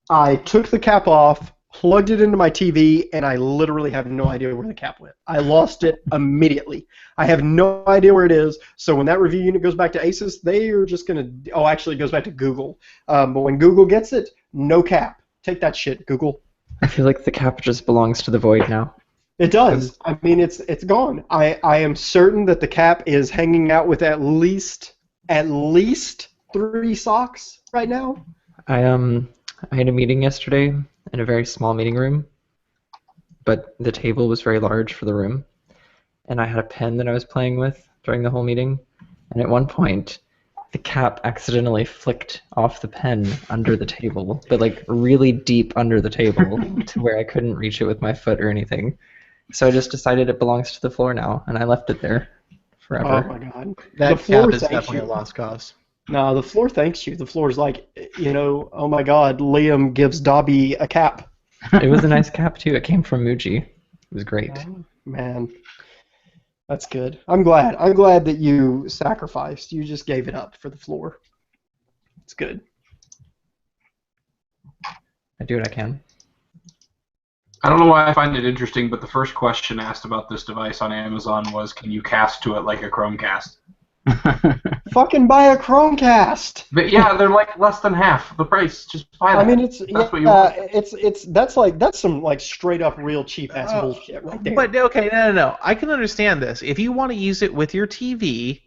I took the cap off, plugged it into my TV, and I literally have no idea where the cap went. I lost it immediately. I have no idea where it is. So when that review unit goes back to Asus, they are just going to... Oh, actually, it goes back to Google. But when Google gets it, no cap. Take that shit, Google. I feel like the cap just belongs to the void now. It does. I mean, it's gone. I am certain that the cap is hanging out with at least 3 socks right now. I had a meeting yesterday in a very small meeting room, but the table was very large for the room, and I had a pen that I was playing with during the whole meeting, and at one point the cap accidentally flicked off the pen under the table, but like really deep under the table to where I couldn't reach it with my foot or anything. So I just decided it belongs to the floor now, and I left it there forever. Oh my god. That cap is definitely a lost cause. No, the floor thanks you. The floor's like, oh my god, Liam gives Dobby a cap. It was a nice cap too. It came from Muji. It was great. Oh, man, that's good. I'm glad that you sacrificed. You just gave it up for the floor. It's good. I do what I can. I don't know why I find it interesting, but the first question asked about this device on Amazon was, can you cast to it like a Chromecast? Fucking buy a Chromecast. But yeah, they're like less than half the price. Just buy that. I mean, That's what you want. that's some like straight up real cheap ass bullshit right there. But okay, no. I can understand this. If you want to use it with your TV,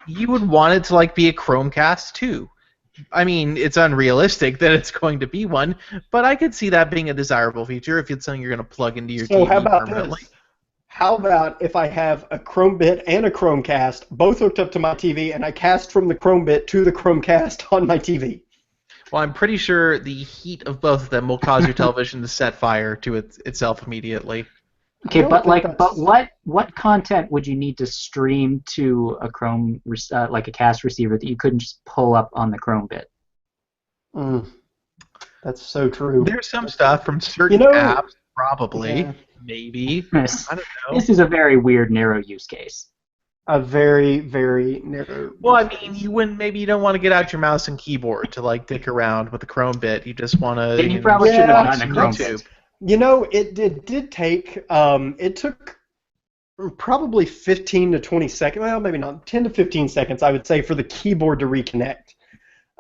you would want it to like be a Chromecast too. I mean, it's unrealistic that it's going to be one, but I could see that being a desirable feature if it's something you're going to plug into your TV. So how about permanently. this? How about if I have a Chromebit and a Chromecast both hooked up to my TV, and I cast from the Chromebit to the Chromecast on my TV? Well, I'm pretty sure the heat of both of them will cause your television to set fire to itself immediately. Okay, but what content would you need to stream to a Chrome like a cast receiver that you couldn't just pull up on the Chromebit? That's so true. There's some stuff from certain apps, probably, Yeah. maybe. I don't know. This is a very weird, narrow use case. A very, very narrow. Well, I mean, maybe you don't want to get out your mouse and keyboard to like dick around with the Chromebit. You just want to. Then you probably should have watch done a YouTube. Chromebit. You know, it did take. It took probably 15 to 20 seconds. Well, maybe not 10 to 15 seconds, I would say, for the keyboard to reconnect.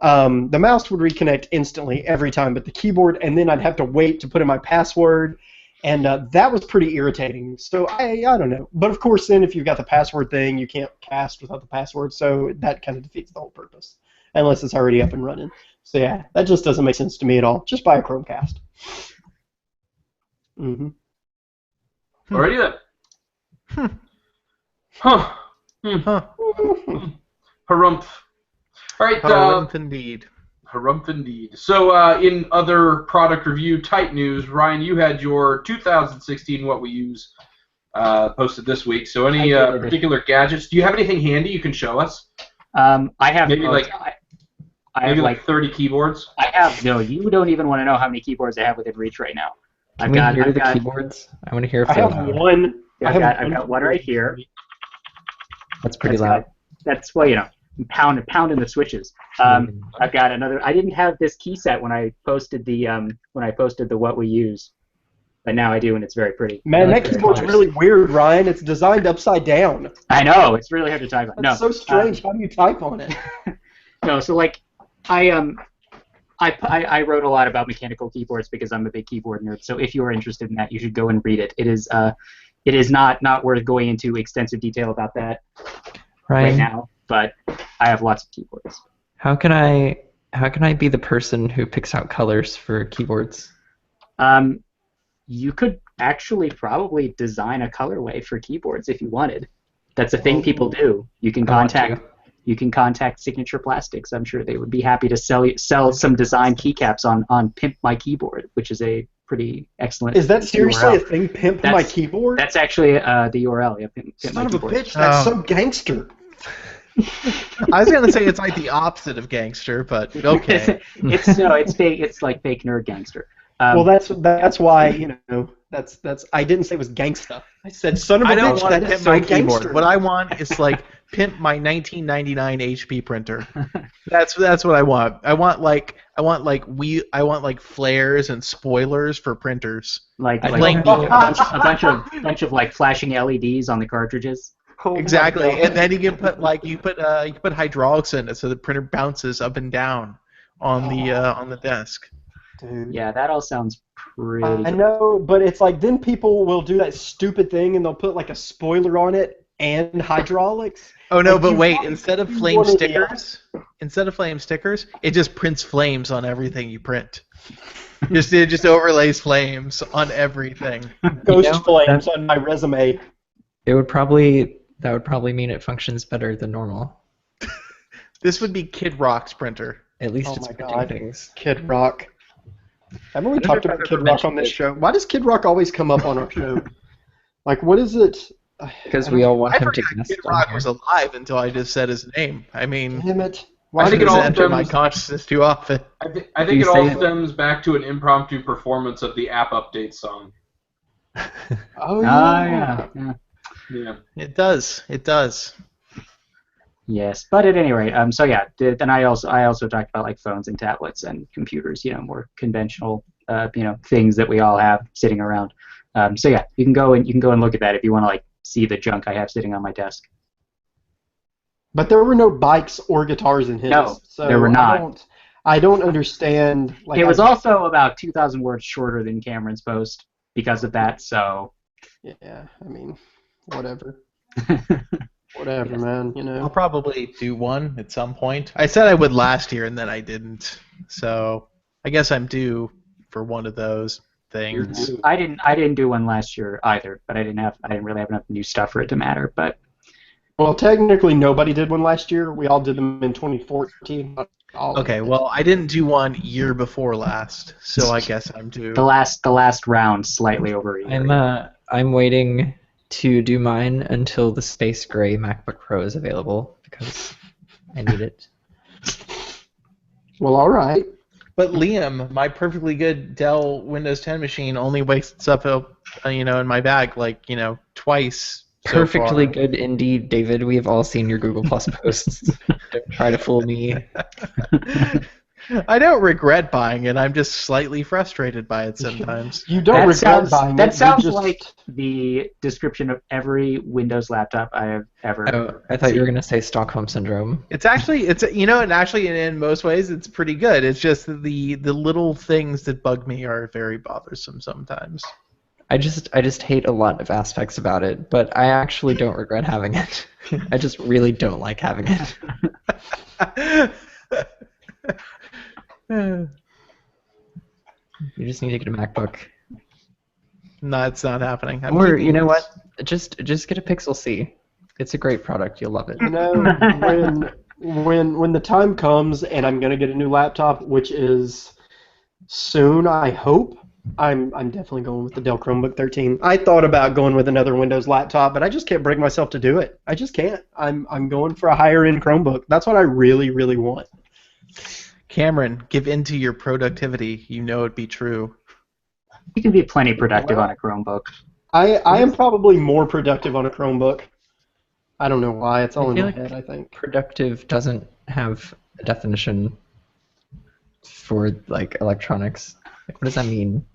The mouse would reconnect instantly every time, but the keyboard, and then I'd have to wait to put in my password, and that was pretty irritating. So I don't know. But of course, then if you've got the password thing, you can't cast without the password, so that kind of defeats the whole purpose, unless it's already up and running. So yeah, that just doesn't make sense to me at all. Just buy a Chromecast. Mm-hmm. Alrighty then. Huh. Harumph. All right. Harumph indeed. Harumph indeed. So, in other product review type news, Ryan, you had your 2016 What We Use posted this week. So, any particular gadgets? Do you have anything handy you can show us? I have maybe like 30 keyboards. I have no. You don't even want to know how many keyboards I have within reach right now. Can we hear the keyboards? I want to hear if I have one. I've got one right here. That's pretty loud. That's pounding the switches. I've got another. I didn't have this key set when I posted the What We Use. but now I do, and it's very pretty. Man, like that the keyboard's colors. really weird, Ryan. It's designed upside down. I know, it's really hard to type on. That's so strange. How do you type on it? No, so like I wrote a lot about mechanical keyboards because I'm a big keyboard nerd. So if you are interested in that, you should go and read it. It is not worth going into extensive detail about that right Ryan, now, but I have lots of keyboards. how can I be the person who picks out colors for keyboards? You could actually probably design a colorway for keyboards if you wanted. That's a thing people do. You can I want contact Signature Plastics. I'm sure they would be happy to sell some design keycaps on Pimp My Keyboard, which is a pretty excellent. Is that seriously URL. a thing? Pimp My Keyboard? That's actually the URL. Yeah, Pimp Son My of a Keyboard. bitch. That's so gangster. I was gonna say it's like the opposite of gangster, but okay. it's fake. It's like fake nerd gangster. Well, that's why that's I didn't say it was gangsta. I said son of a I don't bitch. want That to is pimp so my gangster. keyboard. What I want is like pimp my 1999 HP printer. That's what I want. I want like flares and spoilers for printers. Like I a like bunch of like flashing LEDs on the cartridges. Oh my Exactly, God. and then you can put hydraulics in it so the printer bounces up and down on the desk. Dude. Yeah, that all sounds pretty. I know, but it's like then people will do that stupid thing and they'll put like a spoiler on it and hydraulics. Oh no, Like, but you wait, want- instead of you flame want to- stickers, it just prints flames on everything you print. It just overlays flames on everything. Ghost flames on my resume. That would probably mean it functions better than normal. This would be Kid Rock's printer. At least Oh it's my printing God. things. Kid Rock. Haven't we wonder talked if I've about ever Kid Rock on mentioned this it. show? Why does Kid Rock always come up on our show? Like, what is it? Because we all want I him to forgot guest Kid on Rock here. was alive until I just said his name. I mean, Damn it. I think it it all entered my stems. consciousness too often. I think you it all say- stems back to an impromptu performance of the app update song. Oh, Yeah. Yeah. It does. It does. Yes, but at any rate, so yeah. Then I also talked about like phones and tablets and computers. More conventional, things that we all have sitting around. So yeah, you can go and look at that if you want to like see the junk I have sitting on my desk. But there were no bikes or guitars in his. No, so there were not. I don't understand. Like, It was also about 2,000 words shorter than Cameron's post because of that. So Yeah, I mean, whatever. Whatever, man. I'll probably do one at some point. I said I would last year, and then I didn't. So I guess I'm due for one of those things. due. I didn't do one last year either, but I didn't really have enough new stuff for it to matter. But Well, technically, nobody did one last year. We all did them in 2014. But all of Okay, it. well, I didn't do one year before last, so I guess I'm due. the last round, slightly over a year. I'm waiting to do mine until the space gray MacBook Pro is available because I need it. Well, all right. But Liam, my perfectly good Dell Windows 10 machine only wakes up, in my bag twice. so Perfectly far. good indeed, David. We have all seen your Google Plus posts. Don't try to fool me. I don't regret buying it. I'm just slightly frustrated by it sometimes. You don't regret buying it. That you sounds just- like the description of every Windows laptop I have ever. Oh, I thought you were gonna say Stockholm syndrome. It's actually in most ways it's pretty good. It's just the little things that bug me are very bothersome sometimes. I just hate a lot of aspects about it, but I actually don't regret having it. I just really don't like having it. You just need to get a MacBook. No, it's not happening. Or you know what? Just get a Pixel C. It's a great product. You'll love it. When the time comes and I'm gonna get a new laptop, which is soon, I hope. I'm definitely going with the Dell Chromebook 13. I thought about going with another Windows laptop, but I just can't bring myself to do it. I just can't. I'm going for a higher end Chromebook. That's what I really, really want. Cameron, give in to your productivity. You know it'd be true. You can be plenty productive on a Chromebook. I am probably more productive on a Chromebook. I don't know why. It's all in my head, I think. Productive doesn't have a definition for like electronics. What does that mean?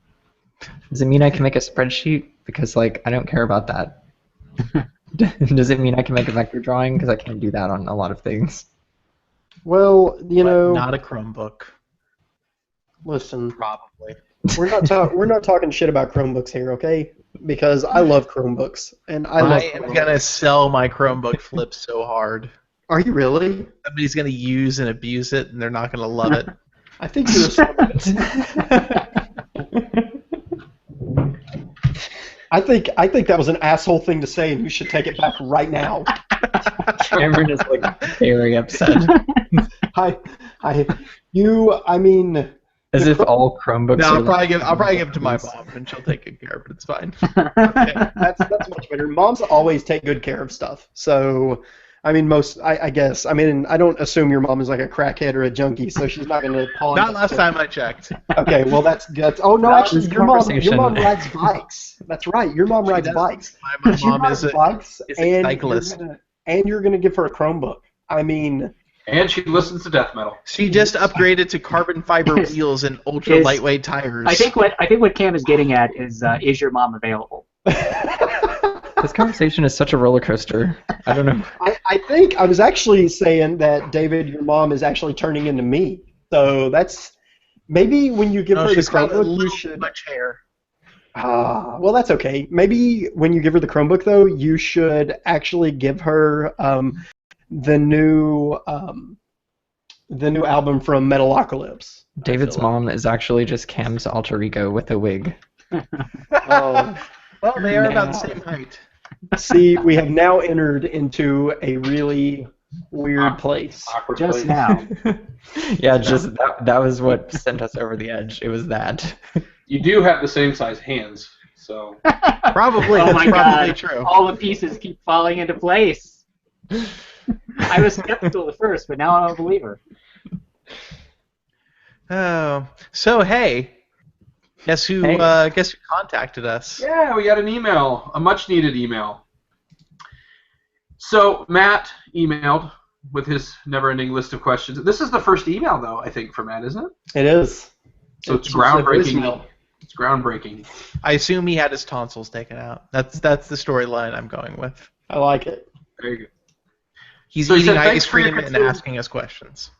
Does it mean I can make a spreadsheet? Because like I don't care about that. Does it mean I can make a vector drawing? Because I can't do that on a lot of things. Well, you But know, not a Chromebook, listen, probably. we're not talking shit about Chromebooks here, okay? Because I love Chromebooks, and I love I am Chromebooks. gonna sell my Chromebook Flip so hard. Are you really? Somebody's gonna use and abuse it, and they're not gonna love it. I think you're a son of a- I think that was an asshole thing to say, and you should take it back right now. Cameron is like very upset. I mean, As if all Chromebooks No, are I'll probably give it to my Please. mom, and she'll take good care of it. It's fine. that's much better. Moms always take good care of stuff. So, I mean, I guess. I mean, I don't assume your mom is like a crackhead or a junkie, so she's not going to pawn. Not last time I checked. Okay, well that's good. Oh no, That actually, was your mom conversation. rides bikes. That's right. Your mom rides does. bikes. My She mom rides is a bikes, a cyclist. and you're gonna give her a Chromebook. I mean, And she listens to death metal. She just upgraded to carbon fiber wheels and ultra Is- lightweight tires. I think what Cam is getting at is your mom available? This conversation is such a roller coaster. I don't know. I think I was actually saying that David, your mom is actually turning into me. So that's maybe when you give her the she's got a Chromebook, you little should. too much hair. Well, that's okay. Maybe when you give her the Chromebook, though, you should actually give her the new album from Metalocalypse. David's mom is actually just Cam's alter ego with a wig. Oh, Well, they are about the Now. same height. see, we have now entered into a really weird place. Awkward Just place. now. Yeah, just that was what sent us over the edge. It was that. You do have the same size hands, so. Probably. Oh That's my probably God! true. All the pieces keep falling into place. I was skeptical at first, but now I'm a believer. Oh, so hey, guess who contacted us? Yeah, we got an email, a much-needed email. So Matt emailed with his never-ending list of questions. This is the first email, though, I think, for Matt, isn't it? It is. So it's just a groundbreaking. voicemail. It's groundbreaking. I assume he had his tonsils taken out. That's the storyline I'm going with. I like it. Very good. He's So he eating said, "Thanks ice for your cream and concern." asking us questions.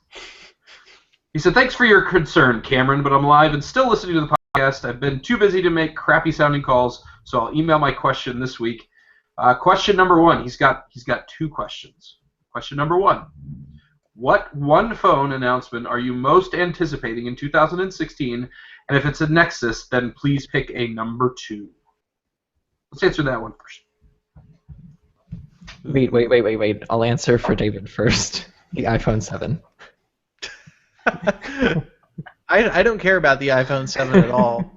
He said, "Thanks for your concern, Cameron, but I'm alive and still listening to the podcast. I've been too busy to make crappy-sounding calls, so I'll email my question this week. Question number one. He's got two questions. Question number one. What one phone announcement are you most anticipating in 2016? And if it's a Nexus, then please pick a number two." Let's answer that one first. Wait. I'll answer for David first. The iPhone 7. I don't care about the iPhone 7 at all.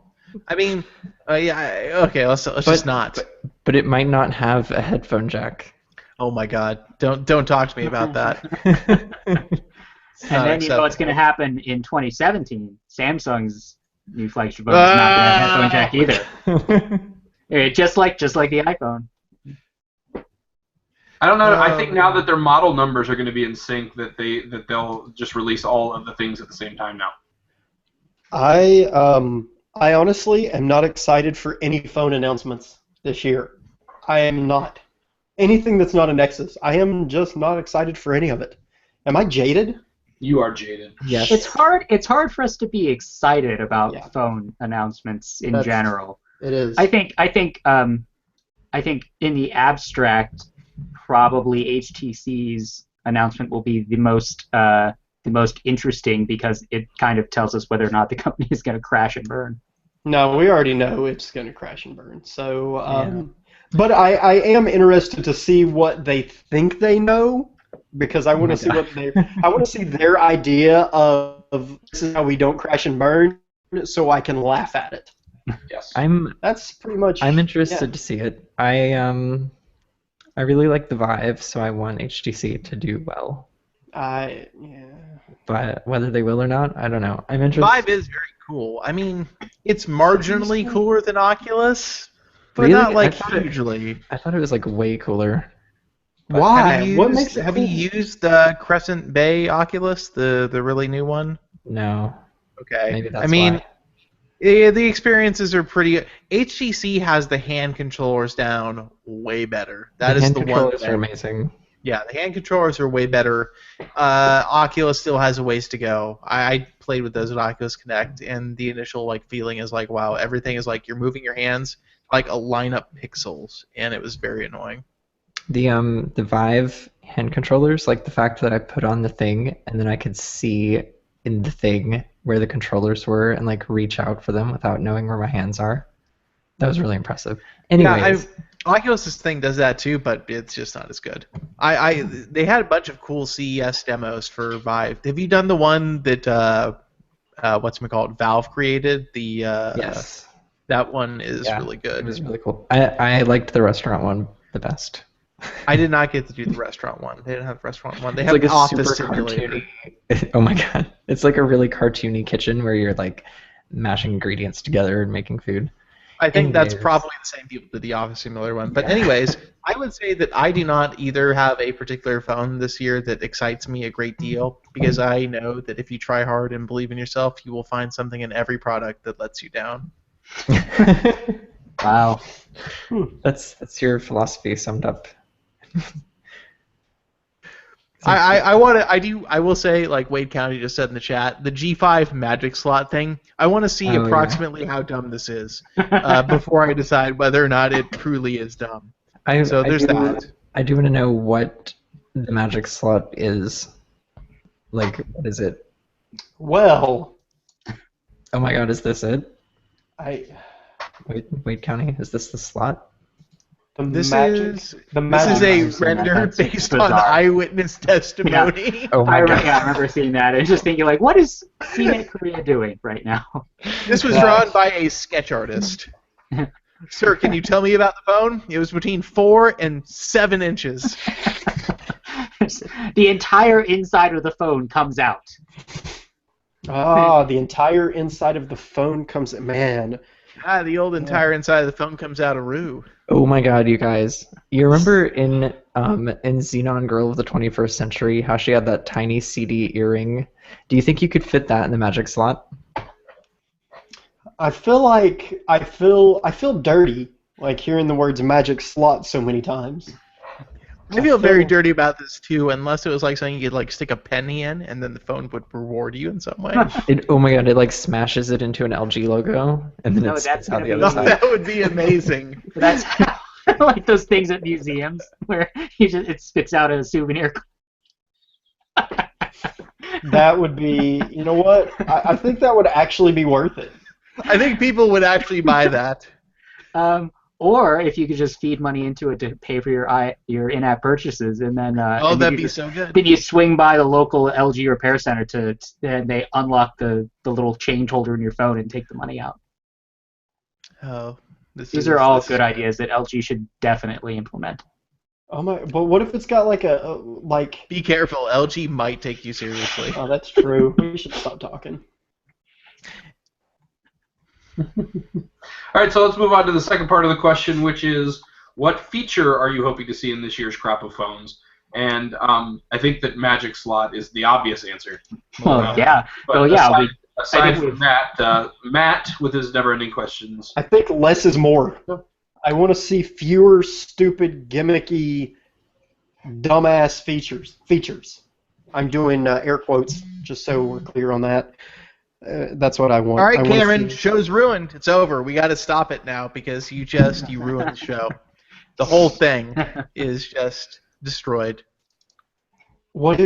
I mean, okay, let's just not. But it might not have a headphone jack. Oh my God! Don't talk to me about that. And then you know what's going to happen in 2017. Samsung's new flagship phone is not going to have headphone jack either. Just like the iPhone. I don't know. I think now that their model numbers are going to be in sync, that they'll just release all of the things at the same time now. I honestly am not excited for any phone announcements this year. I am not. Anything that's not a Nexus. I am just not excited for any of it. Am I jaded? You are jaded. Yes. It's hard for us to be excited about Yeah. phone announcements in That's- general. It is. I think in the abstract, probably HTC's announcement will be the most interesting because it kind of tells us whether or not the company is going to crash and burn. No, we already know it's going to crash and burn. So, but I am interested to see what they think they know because I want to see I want to see their idea of this is how we don't crash and burn, so I can laugh at it. Yes. That's pretty much. I'm interested to see it. I really like the Vive, so I want HTC to do well. Yeah. But whether they will or not, I don't know. I'm interested. Vive is very cool. I mean, it's marginally cooler than Oculus, but Really? not like I thought it- hugely. I thought it was like way cooler. Why? Have you What used, makes it have cool? you used the Crescent Bay Oculus, the really new one? No. Okay. Maybe that's I mean, why. Yeah, the experiences are pretty. HTC has the hand controllers down way better. That is hand the one controllers thing. are amazing. Yeah, the hand controllers are way better. Oculus still has a ways to go. I played with those at Oculus Connect, and the initial feeling is like, wow, everything is like you're moving your hands like a line up pixels, and it was very annoying. The Vive hand controllers, like the fact that I put on the thing and then I could see in the thing where the controllers were and reach out for them without knowing where my hands are. That was really impressive. Anyways, Oculus's thing does that too, but it's just not as good. They had a bunch of cool CES demos for Vive. Have you done the one that Valve created? yes, that one is really good. It was really cool. I liked the restaurant one the best. I did not get to do the restaurant one. They didn't have the restaurant one. They It's have like an a office super simulator. cartoony. Oh my god! It's like a really cartoony kitchen where you're mashing ingredients together and making food. I think that's Anyways. probably the same people did the office simulator one. But anyways, I would say that I do not either have a particular phone this year that excites me a great deal, because I know that if you try hard and believe in yourself, you will find something in every product that lets you down. Wow. That's your philosophy summed up. I will say, like Wade County just said in the chat, the G5 magic slot thing, I want to see approximately how dumb this is before I decide whether or not it truly is dumb. So there's that. I do want to know what the magic slot is. What is it? Well, oh my god, is this it? Wait, Wade County, is this the slot? This is a render based on eyewitness testimony. Yeah. Oh my god. I remember seeing that and just thinking, what is CNET Korea doing right now? This was drawn by a sketch artist. Sir, can you tell me about the phone? It was between 4 and 7 inches. The entire inside of the phone comes out. The entire inside of the phone comes. Man. The old entire inside of the phone comes out of Roo. Oh my god, you guys. You remember in Xenon Girl of the 21st Century how she had that tiny CD earring? Do you think you could fit that in the magic slot? I feel dirty hearing the words magic slot so many times. I feel very dirty about this too, unless it was something you could stick a penny in, and then the phone would reward you in some way. Oh my god, it smashes it into an LG logo, and then it spits out the other side. That would be amazing. That's like those things at museums where it spits out a souvenir. That would be, you know what? I think that would actually be worth it. I think people would actually buy that. Or if you could just feed money into it to pay for your in-app purchases, and then that'd be so good. Then you swing by the local LG repair center and they unlock the little change holder in your phone and take the money out. These are all good ideas that LG should definitely implement. Oh my! But what if it's got Be careful, LG might take you seriously. Oh, that's true. We should stop talking. All right, so let's move on to the second part of the question, which is, what feature are you hoping to see in this year's crop of phones? And I think that Magic Slot is the obvious answer. Yeah. But aside from that, Matt with his never-ending questions. I think less is more. I want to see fewer stupid, gimmicky, dumbass features. I'm doing air quotes just so we're clear on that. That's what I want. All right, Cameron, show's ruined. It's over. We got to stop it now because you ruined the show. The whole thing is just destroyed. What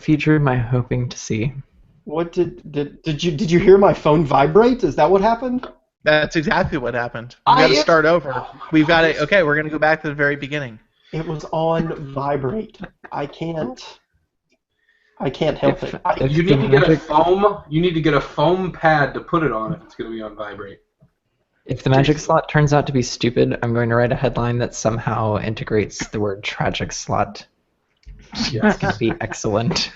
feature am I hoping to see? What did you hear my phone vibrate? Is that what happened? That's exactly what happened. We got to start over. We've got to. Okay, we're going to go back to the very beginning. It was on vibrate. I can't help it. You need to get a foam. You need to get a foam pad to put it on if it's going to be on vibrate. If the magic slot turns out to be stupid, I'm going to write a headline that somehow integrates the word tragic slot. It's going to be excellent.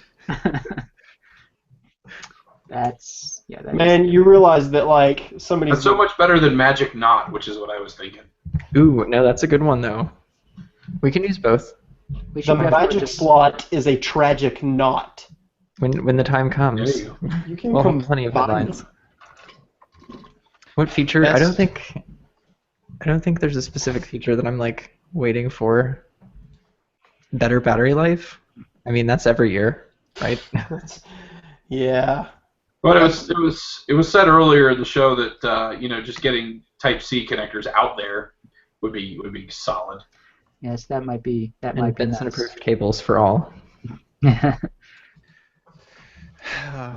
Man, you realize that somebody. That's so much better than Magic Knot, which is what I was thinking. Ooh, no, that's a good one though. We can use both. The magic slot is a tragic knot. When the time comes, You can we'll have plenty of headlines. What feature? I don't think there's a specific feature that I'm like waiting for. Better battery life. I mean, that's every year, right? Yeah. But it was said earlier in the show that just getting Type-C connectors out there would be solid. Yes, that might be And nice. Benson-approved cables for all.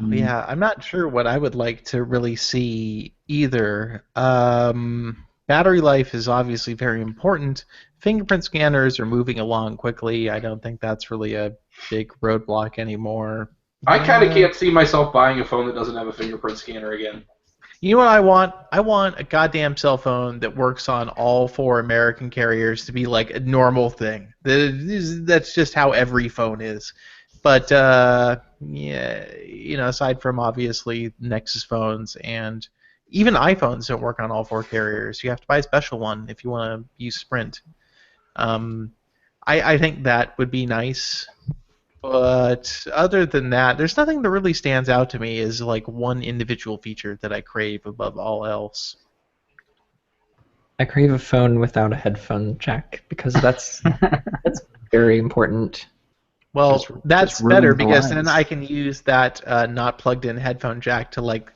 Yeah, I'm not sure what I would like to really see either. Battery life is obviously very important. Fingerprint scanners are moving along quickly. I don't think that's really a big roadblock anymore. I kind of can't see myself buying a phone that doesn't have a fingerprint scanner again. You know what I want? I want a goddamn cell phone that works on all 4 American carriers to be like a normal thing. That's just how every phone is. But yeah, aside from obviously Nexus phones and even iPhones don't work on all 4 carriers. You have to buy a special one if you want to use Sprint. I think that would be nice. But other than that, there's nothing that really stands out to me as like one individual feature that I crave above all else. I crave a phone without a headphone jack because that's very important. Well, that's just better ruins the because lines. then I can use that not plugged-in headphone jack to like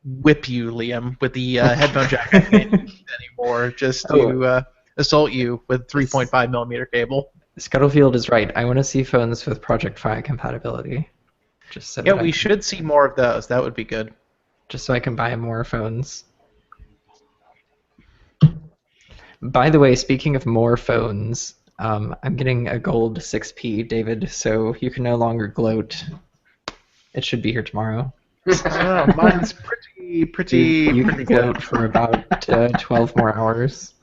whip you, Liam, with the headphone jack I can't use anymore, just to assault you with 3.5 millimeter cable. Scuttlefield is right. I want to see phones with Project Fi compatibility. Just so Yeah, that we should see more of those. That would be good. just so I can buy more phones. By the way, speaking of more phones, I'm getting a gold 6P, David, so you can no longer gloat. It should be here tomorrow. Oh, mine's pretty You can good. gloat for about 12 more hours.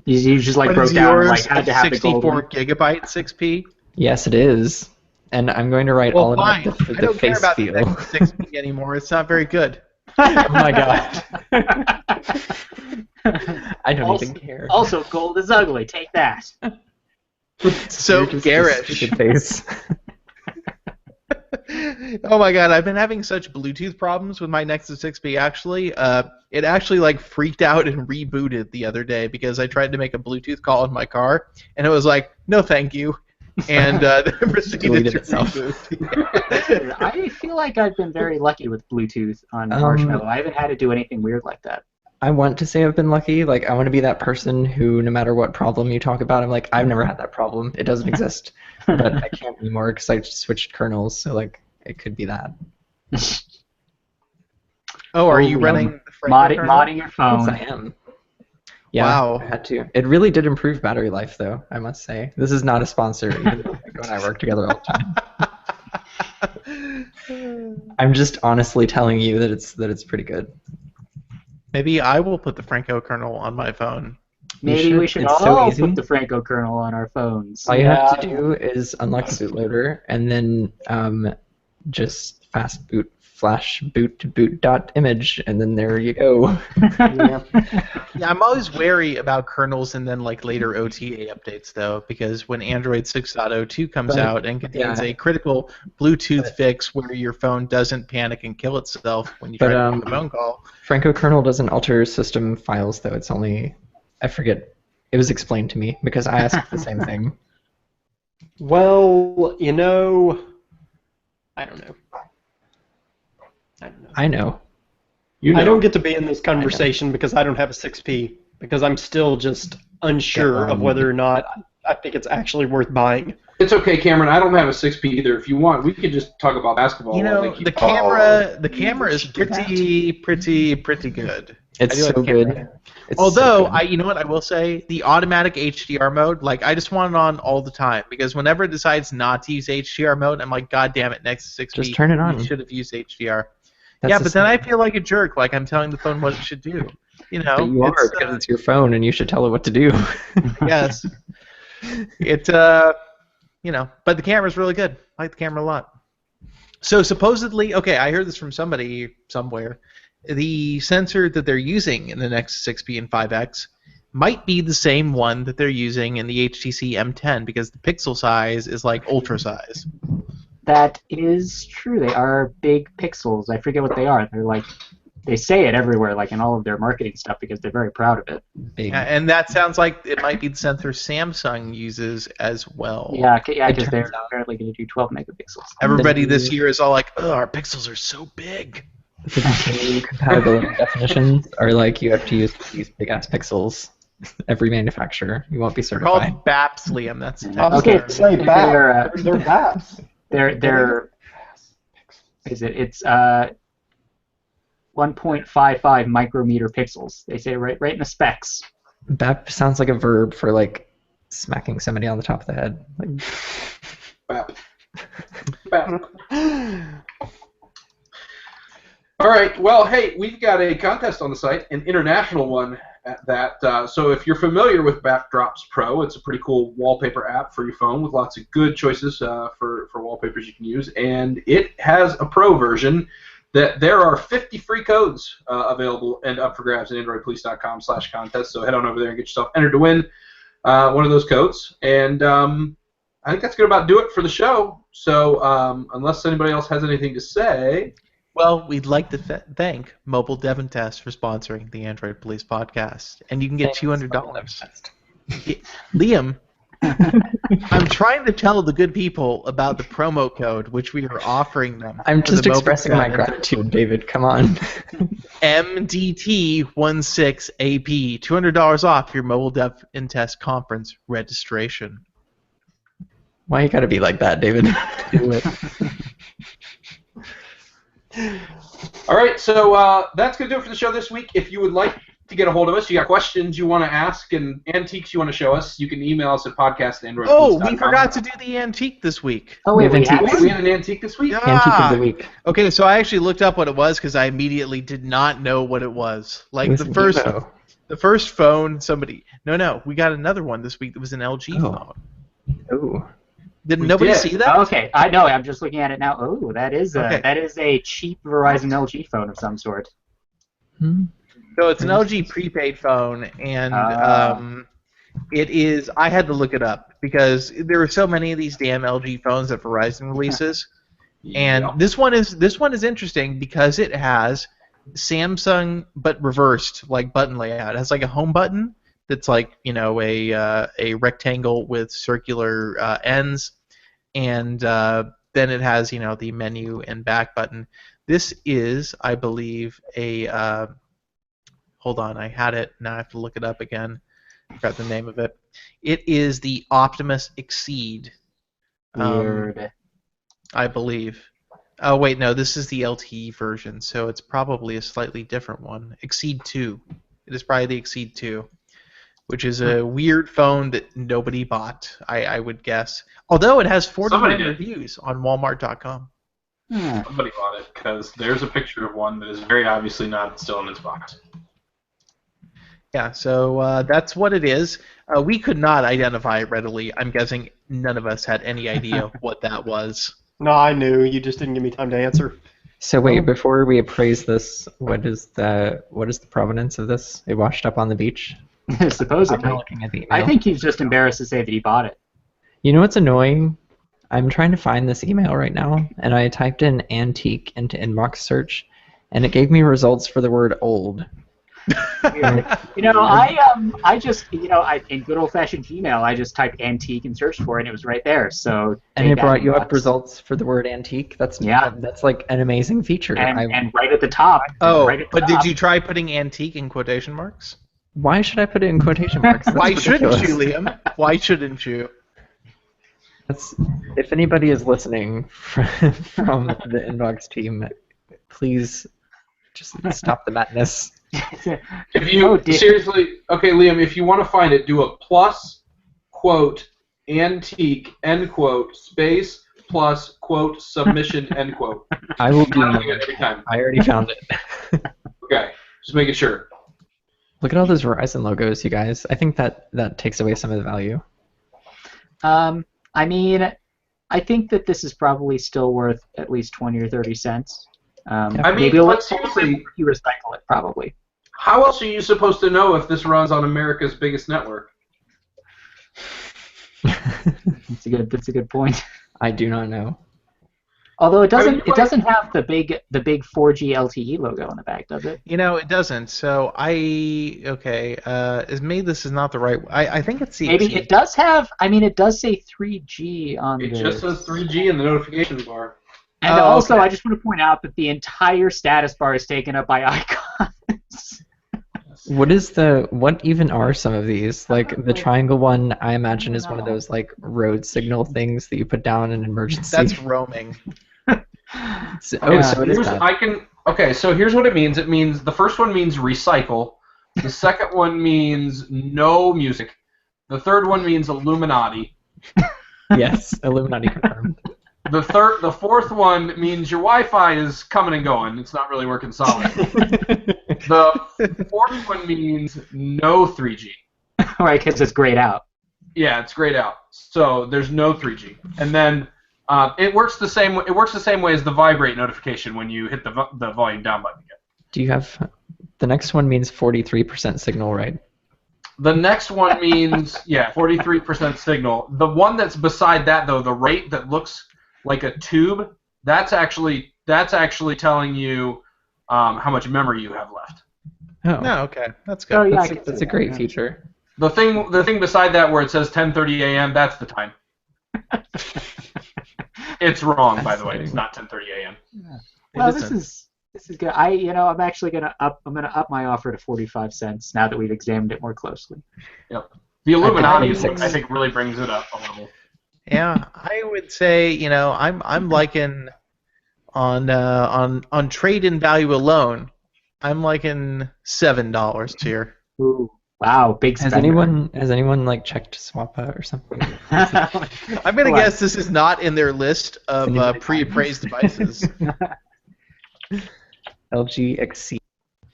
You just like What broke is down and yours? like had to have the gold 64 one. gigabyte 6P? Yes, it is. And I'm going to write all Well, fine. about I the don't care face about feel. the Nexus 6P anymore. It's not very good. Oh my god. I don't Also- even care. Also, gold is ugly. Take that. So You're just a garish. stupid face. Oh my god, I've been having such Bluetooth problems with my Nexus 6P actually. It actually like freaked out and rebooted the other day because I tried to make a Bluetooth call in my car and it was like, no thank you. And then proceeded Deleted to itself. reboot. I feel like I've been very lucky with Bluetooth on Marshmallow. I haven't had to do anything weird like that. I want to say I've been lucky. Like, I want to be that person who, no matter what problem you talk about, I'm like, I've never had that problem. It doesn't exist. But I can't anymore because I just switched kernels, so, like, it could be that. Oh, are you running the Franco kernel? Modding your Yes, phone. I am. Yeah, Wow. I had to. It really did improve battery life, though, I must say. This is not a sponsor, even though Franco and I work together all the time. I'm just honestly telling you that it's pretty good. Maybe I will put the Franco kernel on my phone. Maybe we should It's so all easy. put the Franco kernel on our phones. All you have to do is unlock the bootloader and then just fast boot flash boot to boot.image and then there you go. Yeah. Yeah, I'm always wary about kernels and then like later OTA updates though, because when Android 6.02 comes But, out and contains yeah. a critical Bluetooth fix where your phone doesn't panic and kill itself when you try But, to make a phone call. Franco kernel doesn't alter system files though. It's only I forget. It was explained to me because I asked the same thing. Well, I don't know. I know. You know. I don't get to be in this conversation because I don't have a 6P, because I'm still just unsure of whether or not I think it's actually worth buying. It's okay, Cameron. I don't have a 6P either. If you want, we could just talk about basketball. You while know, they keep the camera is pretty good. It's I do like so the camera. good. It's so Although, good. you know what I will say? The automatic HDR mode, like, I just want it on all the time, because whenever it decides not to use HDR mode, I'm like, God damn it, Nexus 6P, Just turn it on. you should have used HDR. That's yeah, the but then I same. feel like a jerk, like I'm telling the phone what it should do. You know, But you are because it's your phone and you should tell it what to do. yes. It, but the camera's really good. I like the camera a lot. So supposedly, okay, I heard this from somebody somewhere. The sensor that they're using in the Nexus 6P and 5X might be the same one that they're using in the HTC M10 because the pixel size is like ultra size. That is true. They are big pixels. I forget what they are. They're like they say it everywhere, like in all of their marketing stuff, because they're very proud of it. Big. And that sounds like it might be the sensor Samsung uses as well. Yeah, It because they're turns out- apparently going to do 12 megapixels. Everybody this year is all like, "Oh, our pixels are so big." The new compatibility definitions are like you have to use these big ass pixels. Every manufacturer, you won't be They're certified. called BAPs, Liam. That's the I was Okay, going to say they're, BAPs. They're BAPs. They're it's 1.55 micrometer pixels. They say right in the specs. BAP sounds like a verb for like smacking somebody on the top of the head. Like, Bap. Bap. All right. Well, hey, we've got a contest on the site, an international one at that. So if you're familiar with Backdrops Pro, it's a pretty cool wallpaper app for your phone with lots of good choices for wallpapers you can use. And it has a pro version that there are 50 free codes available and up for grabs at androidpolice.com/contest. So head on over there and get yourself entered to win one of those codes. And I think that's going to about do it for the show. So unless anybody else has anything to say... Well, we'd like to thank Mobile Dev and Test for sponsoring the Android Police podcast, and you can get $200. Liam, I'm trying to tell the good people about the promo code which we are offering them. I'm for just the Mobile expressing Dev my and gratitude, David. Come on. MDT16AP, $200 off your Mobile Dev and Test conference registration. Why you gotta be like that, David? Do it. All right, so that's going to do it for the show this week. If you would like to get a hold of us, you got questions you want to ask and antiques you want to show us, you can email us at podcast@androidpolice.com. Oh, we forgot to do the antique this week. Oh, wait, We have antiques. We had an antique this week? Antique of the week. Okay, so I actually looked up what it was because I immediately did not know what it was. Like With the first phone, No, we got another one this week that was an LG phone. Oh. Did We nobody did. see that? Okay, I know. I'm just looking at it now. Oh, that is Okay. a cheap Verizon LG phone of some sort. Hmm. So it's an LG prepaid phone, and it is. I had to look it up because there are so many of these damn LG phones that Verizon releases, and Yeah. this one is interesting because it has Samsung but reversed, like button layout. It has like a home button that's like a rectangle with circular ends, and then it has the menu and back button. This is, I believe, a hold on, I had it. Now I have to look it up again. I forgot the name of it. It is the Optimus Exceed. Weird. I believe. Oh wait, no, this is the LTE version, so it's probably a slightly different one. Exceed 2. It is probably the Exceed 2, which is a weird phone that nobody bought, I would guess. Although it has 49 reviews on Walmart.com. Somebody bought it because there's a picture of one that is very obviously not still in its box. Yeah, so that's what it is. We could not identify it readily. I'm guessing none of us had any idea what that was. No, I knew. You just didn't give me time to answer. So wait, before we appraise this, what is the provenance of this? It washed up on the beach? I'm Supposedly. not looking at the email. I think he's just embarrassed to say that he bought it. You know what's annoying? I'm trying to find this email right now, and I typed in antique into inbox search, and it gave me results for the word old. I just in good old-fashioned Gmail, I just typed antique and searched for it, and it was right there. So And take it that brought you inbox. up results for the word antique. That's like an amazing feature. And right at the top. Oh, right at the but did top. you try putting antique in quotation marks? Why should I put it in quotation marks? That's Why shouldn't ridiculous. you, Liam? Why shouldn't you? If anybody is listening from the inbox team, please just stop the madness. If you seriously, okay, Liam, if you want to find it, do a plus, quote, antique, end quote, space, plus, quote, submission, end quote. I will do That'll do it every time. I already found it. Okay, just making sure. Look at all those Verizon logos, you guys. I think that takes away some of the value. I mean, I think that this is probably still worth at least 20 or 30 cents. I mean, maybe but seriously, you recycle it, probably. How else are you supposed to know if this runs on America's biggest network? That's a good point. I do not know. Although it doesn't have the big 4G LTE logo on the back, does it? It doesn't. So maybe this is not the right. I think it's the Maybe Exceed. it does have. I mean, it does say 3G on It the. just says 3G in the notification bar. And Oh, also, okay. I just want to point out that the entire status bar is taken up by icons. What even are some of these? Like the triangle one, I imagine is one of those like road signal things that you put down in an emergency. That's roaming. So Okay, it is that. So here's what it means. It means the first one means recycle. The second one means no music. The third one means Illuminati. Yes, Illuminati confirmed. The fourth one means your Wi-Fi is coming and going. It's not really working solid. The fourth one means no 3G. Right, because it's grayed out. Yeah, it's grayed out. So there's no 3G. And then it works the same way as the vibrate notification when you hit the volume down button again. Do you have the next one means 43% signal, right? The next one means 43% signal. The one that's beside that though, the rate that looks like a tube, that's actually telling you how much memory you have left. Oh, No, okay, that's good. Oh yeah, that's a great feature. The thing beside that where it says 10:30 a.m. that's the time. It's wrong, by the way. It's not 10:30 a.m. Well, this is good. I'm actually gonna up my offer to 45 cents now that we've examined it more closely. Yep. The Illuminati is what 46. I think really brings it up a level. Yeah, I would say I'm liking on trade-in value alone. I'm liking $7 tier. Ooh, wow, big Has spender. anyone like checked Swappa or something? I'm gonna guess this is not in their list of Anybody- pre-appraised devices. LG Exceed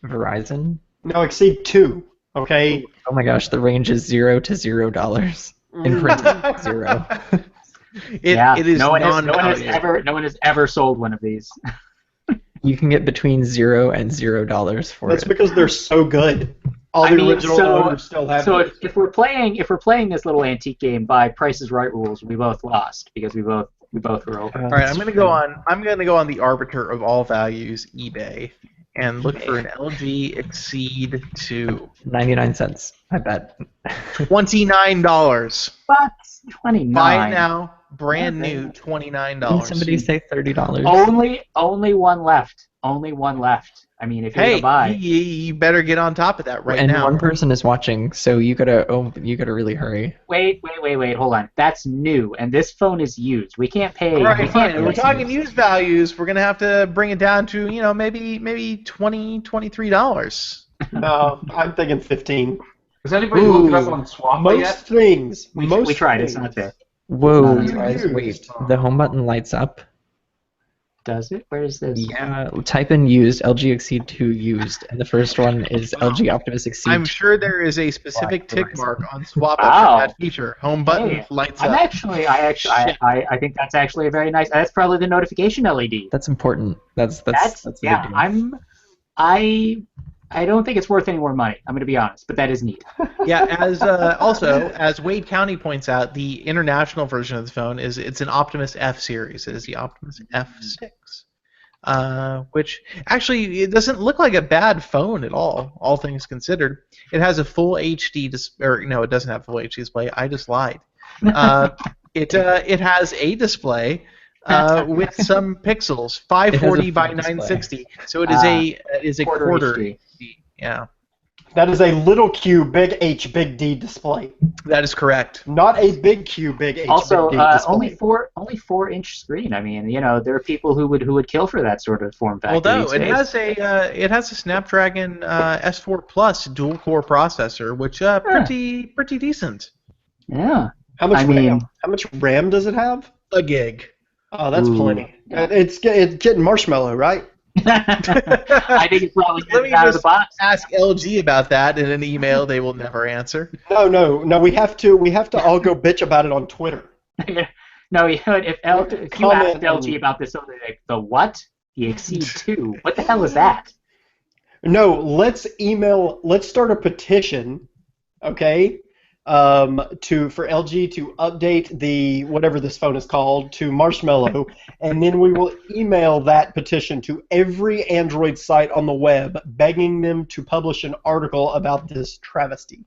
Verizon. No, Exceed 2. Okay. Oh my gosh, the range is $0 to $0. In parentheses, 0. It is no one non-value. has ever sold one of these. You can get between $0 and $0 for That's it. because they're so good. All I the mean, original owners still have So them. if we're playing this little antique game by Price is Right rules, we both lost because we both were over. All right, I'm gonna go on the arbiter of all values, eBay, and look for an LG Exceed 2. 99 cents, I bet. $29. But 29. Buy now, brand Yeah, new, $29. Didn't somebody say $30? Only one left. Only one left. I mean, if you're Hey, gonna buy. you better get on top of that right and now. one person is watching, so you gotta really hurry. Wait, hold on. That's new, and this phone is used. We can't pay. All right, we fine. can't We're talking used values. We're gonna have to bring it down to maybe $23. No, I'm thinking 15. Has anybody looked it up on Swappa Most yet? things. We most tried. things. It's not there. Whoa, Not you guys, used. wait. The home button lights up. Does it? Where is this? Yeah, type in used, LG Exceed 2 used, and the first one is LG Optimus Exceed. I'm sure there is a specific tick mark on Swappa Wow. for that feature. Home button Hey, lights I up. think that's actually a very nice. That's probably the notification LED. That's important. That's a big deal. I don't think it's worth any more money. I'm going to be honest, but that is neat. Yeah, as Wade County points out, the international version of the phone it's an Optimus F series. It is the Optimus F6, which actually it doesn't look like a bad phone at all things considered. It has a full HD it doesn't have full HD display. I just lied. It has a display. With some pixels, 540 by 960. So it is a quarter HD. Yeah, That is a little Q, big H, big D display. that is correct. Not a big Q, big H, Also, big D display. only 4-inch screen. I mean, there are people who would kill for that sort of form factor. Although these days. it has a Snapdragon S4 Plus dual core processor, which pretty decent. Yeah. How much I RAM? mean- How much RAM does it have? A gig. Oh, that's Ooh. plenty. It's getting marshmallow, right? I think it's probably Let me out of the just box. ask LG about that in an email they will never answer. No. We have to all go bitch about it on Twitter. No, if you asked Comment LG on- about this, they'll be like, the what? The Exceed 2? What the hell is that? No, let's start a petition, okay? for LG to update the whatever this phone is called to Marshmallow, and then we will email that petition to every Android site on the web, begging them to publish an article about this travesty.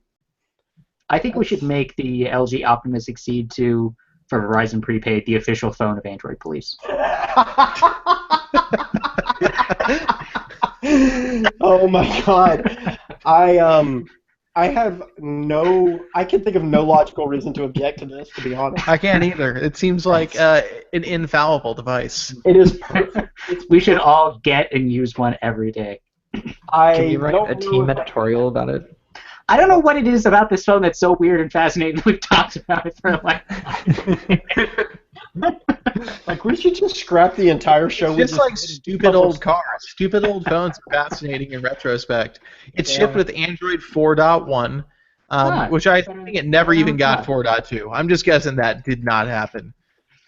I think we should make the LG Optimus Exceed 2 for Verizon Prepaid the official phone of Android Police. Oh my God! I can think of no logical reason to object to this, to be honest. I can't either. It seems like an infallible device. It is perfect. We should all get and use one every day. Can you write a team editorial about it? I don't know what it is about this phone that's so weird and fascinating. We've talked about it for like... Like, we should just scrap the entire show. It's just like stupid old cars. Stupid old phones are fascinating in retrospect. It's shipped with Android 4.1, which I think it never even got 4.2. I'm just guessing that did not happen.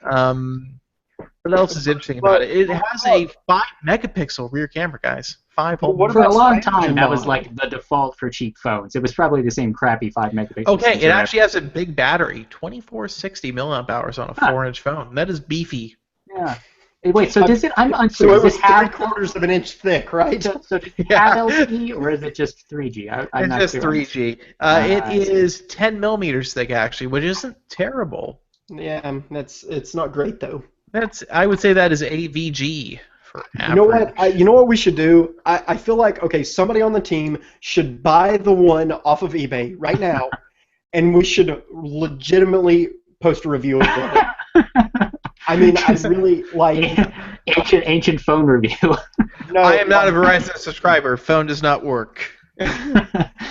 What else is interesting about it? It has a 5-megapixel rear camera, guys. For a long time, that was like the default for cheap phones. It was probably the same crappy 5-megapixel. Okay, it actually has a big battery, 2460 milliamp hours on a 4-inch phone. That is beefy. Yeah. Wait, so does it? I'm unsure. So it was 3/4 of an inch thick, right? So does it have LTE or is it just 3G? I'm not just sure. 3G. It is 10 millimeters thick, actually, which isn't terrible. Yeah, it's not great though. I would say that is AVG. You know what? You know what we should do? I feel like somebody on the team should buy the one off of eBay right now, and we should legitimately post a review of it. I mean, I really like ancient phone review. No, I am not a Verizon subscriber. Phone does not work.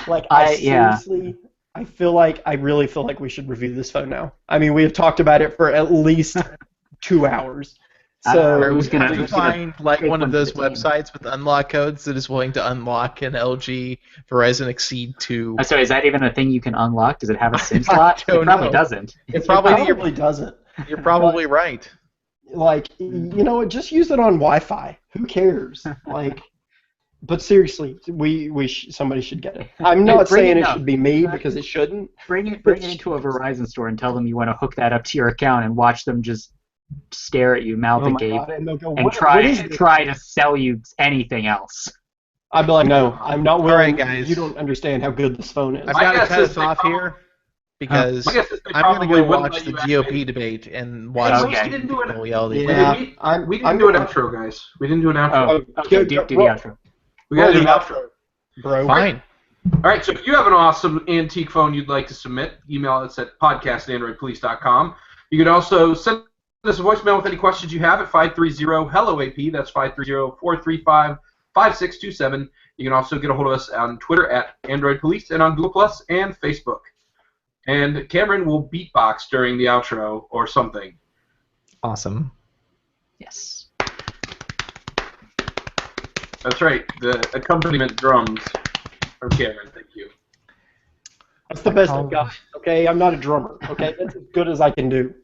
Like seriously, I really feel like we should review this phone now. I mean, we have talked about it for at least 2 hours. So who's going to find like one of those websites with unlock codes that is willing to unlock an LG Verizon Exceed 2? So is that even a thing you can unlock? Does it have a SIM slot? It probably doesn't. It probably doesn't. You're probably right. Like, just use it on Wi-Fi. Who cares? But seriously, somebody should get it. I'm not saying it should be me because it shouldn't. Bring it into a Verizon store and tell them you want to hook that up to your account and watch them just stare at you mouth agape and try to sell you anything else. I'd be like, no, I'm not willing. All right, guys. You don't understand how good this phone is. I've got to cut us off here because I'm going to go watch the GOP debate and watch people yell. We didn't do an outro, guys. We didn't do an outro. Okay, do the outro. We got to do an outro, bro. Fine. All right, so if you have an awesome antique phone you'd like to submit, email us at podcast@androidpolice.com. You can also send us a voicemail with any questions you have at 530-HELLO-AP. That's 530-435-5627. You can also get a hold of us on Twitter at Android Police and on Google Plus and Facebook. And Cameron will beatbox during the outro or something. Awesome. Yes. That's right. The accompaniment drums from Cameron. Thank you. That's the best I've got. Okay, I'm not a drummer. Okay, that's as good as I can do.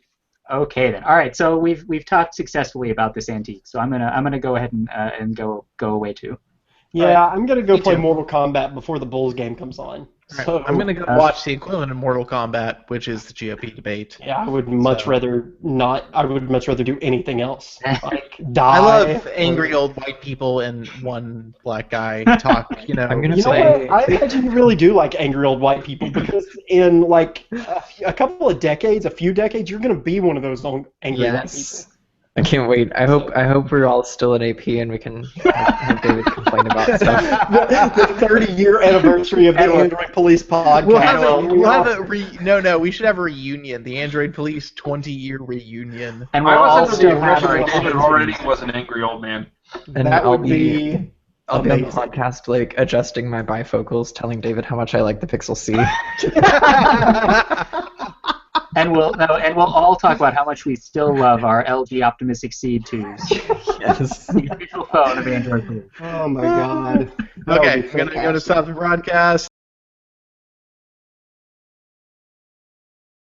Okay then. All right. So we've talked successfully about this antique. So I'm gonna go ahead and go away too. Yeah, I'm gonna go play Mortal Kombat before the Bulls game comes on. Right. So, I'm gonna go watch the equivalent of Mortal Kombat, which is the GOP debate. Yeah, I would much rather not. I would much rather do anything else. Like die. I love angry old white people and one black guy talk. I'm gonna say. I imagine you really do like angry old white people because in like a few decades, you're gonna be one of those angry white people. I can't wait. I hope we're all still at AP and we can have David complain about stuff. The 30-year anniversary of the Android Police podcast. We should have a reunion. The Android Police 20-year reunion. And we'll all still have our David already was an angry old man. And that I'll would be on the podcast adjusting my bifocals, telling David how much I like the Pixel C. And we'll all talk about how much we still love our LG Optimus Exceed 2s. Yes. The official phone of Android Police. Oh my god. Okay, I'm gonna go to stop the broadcast.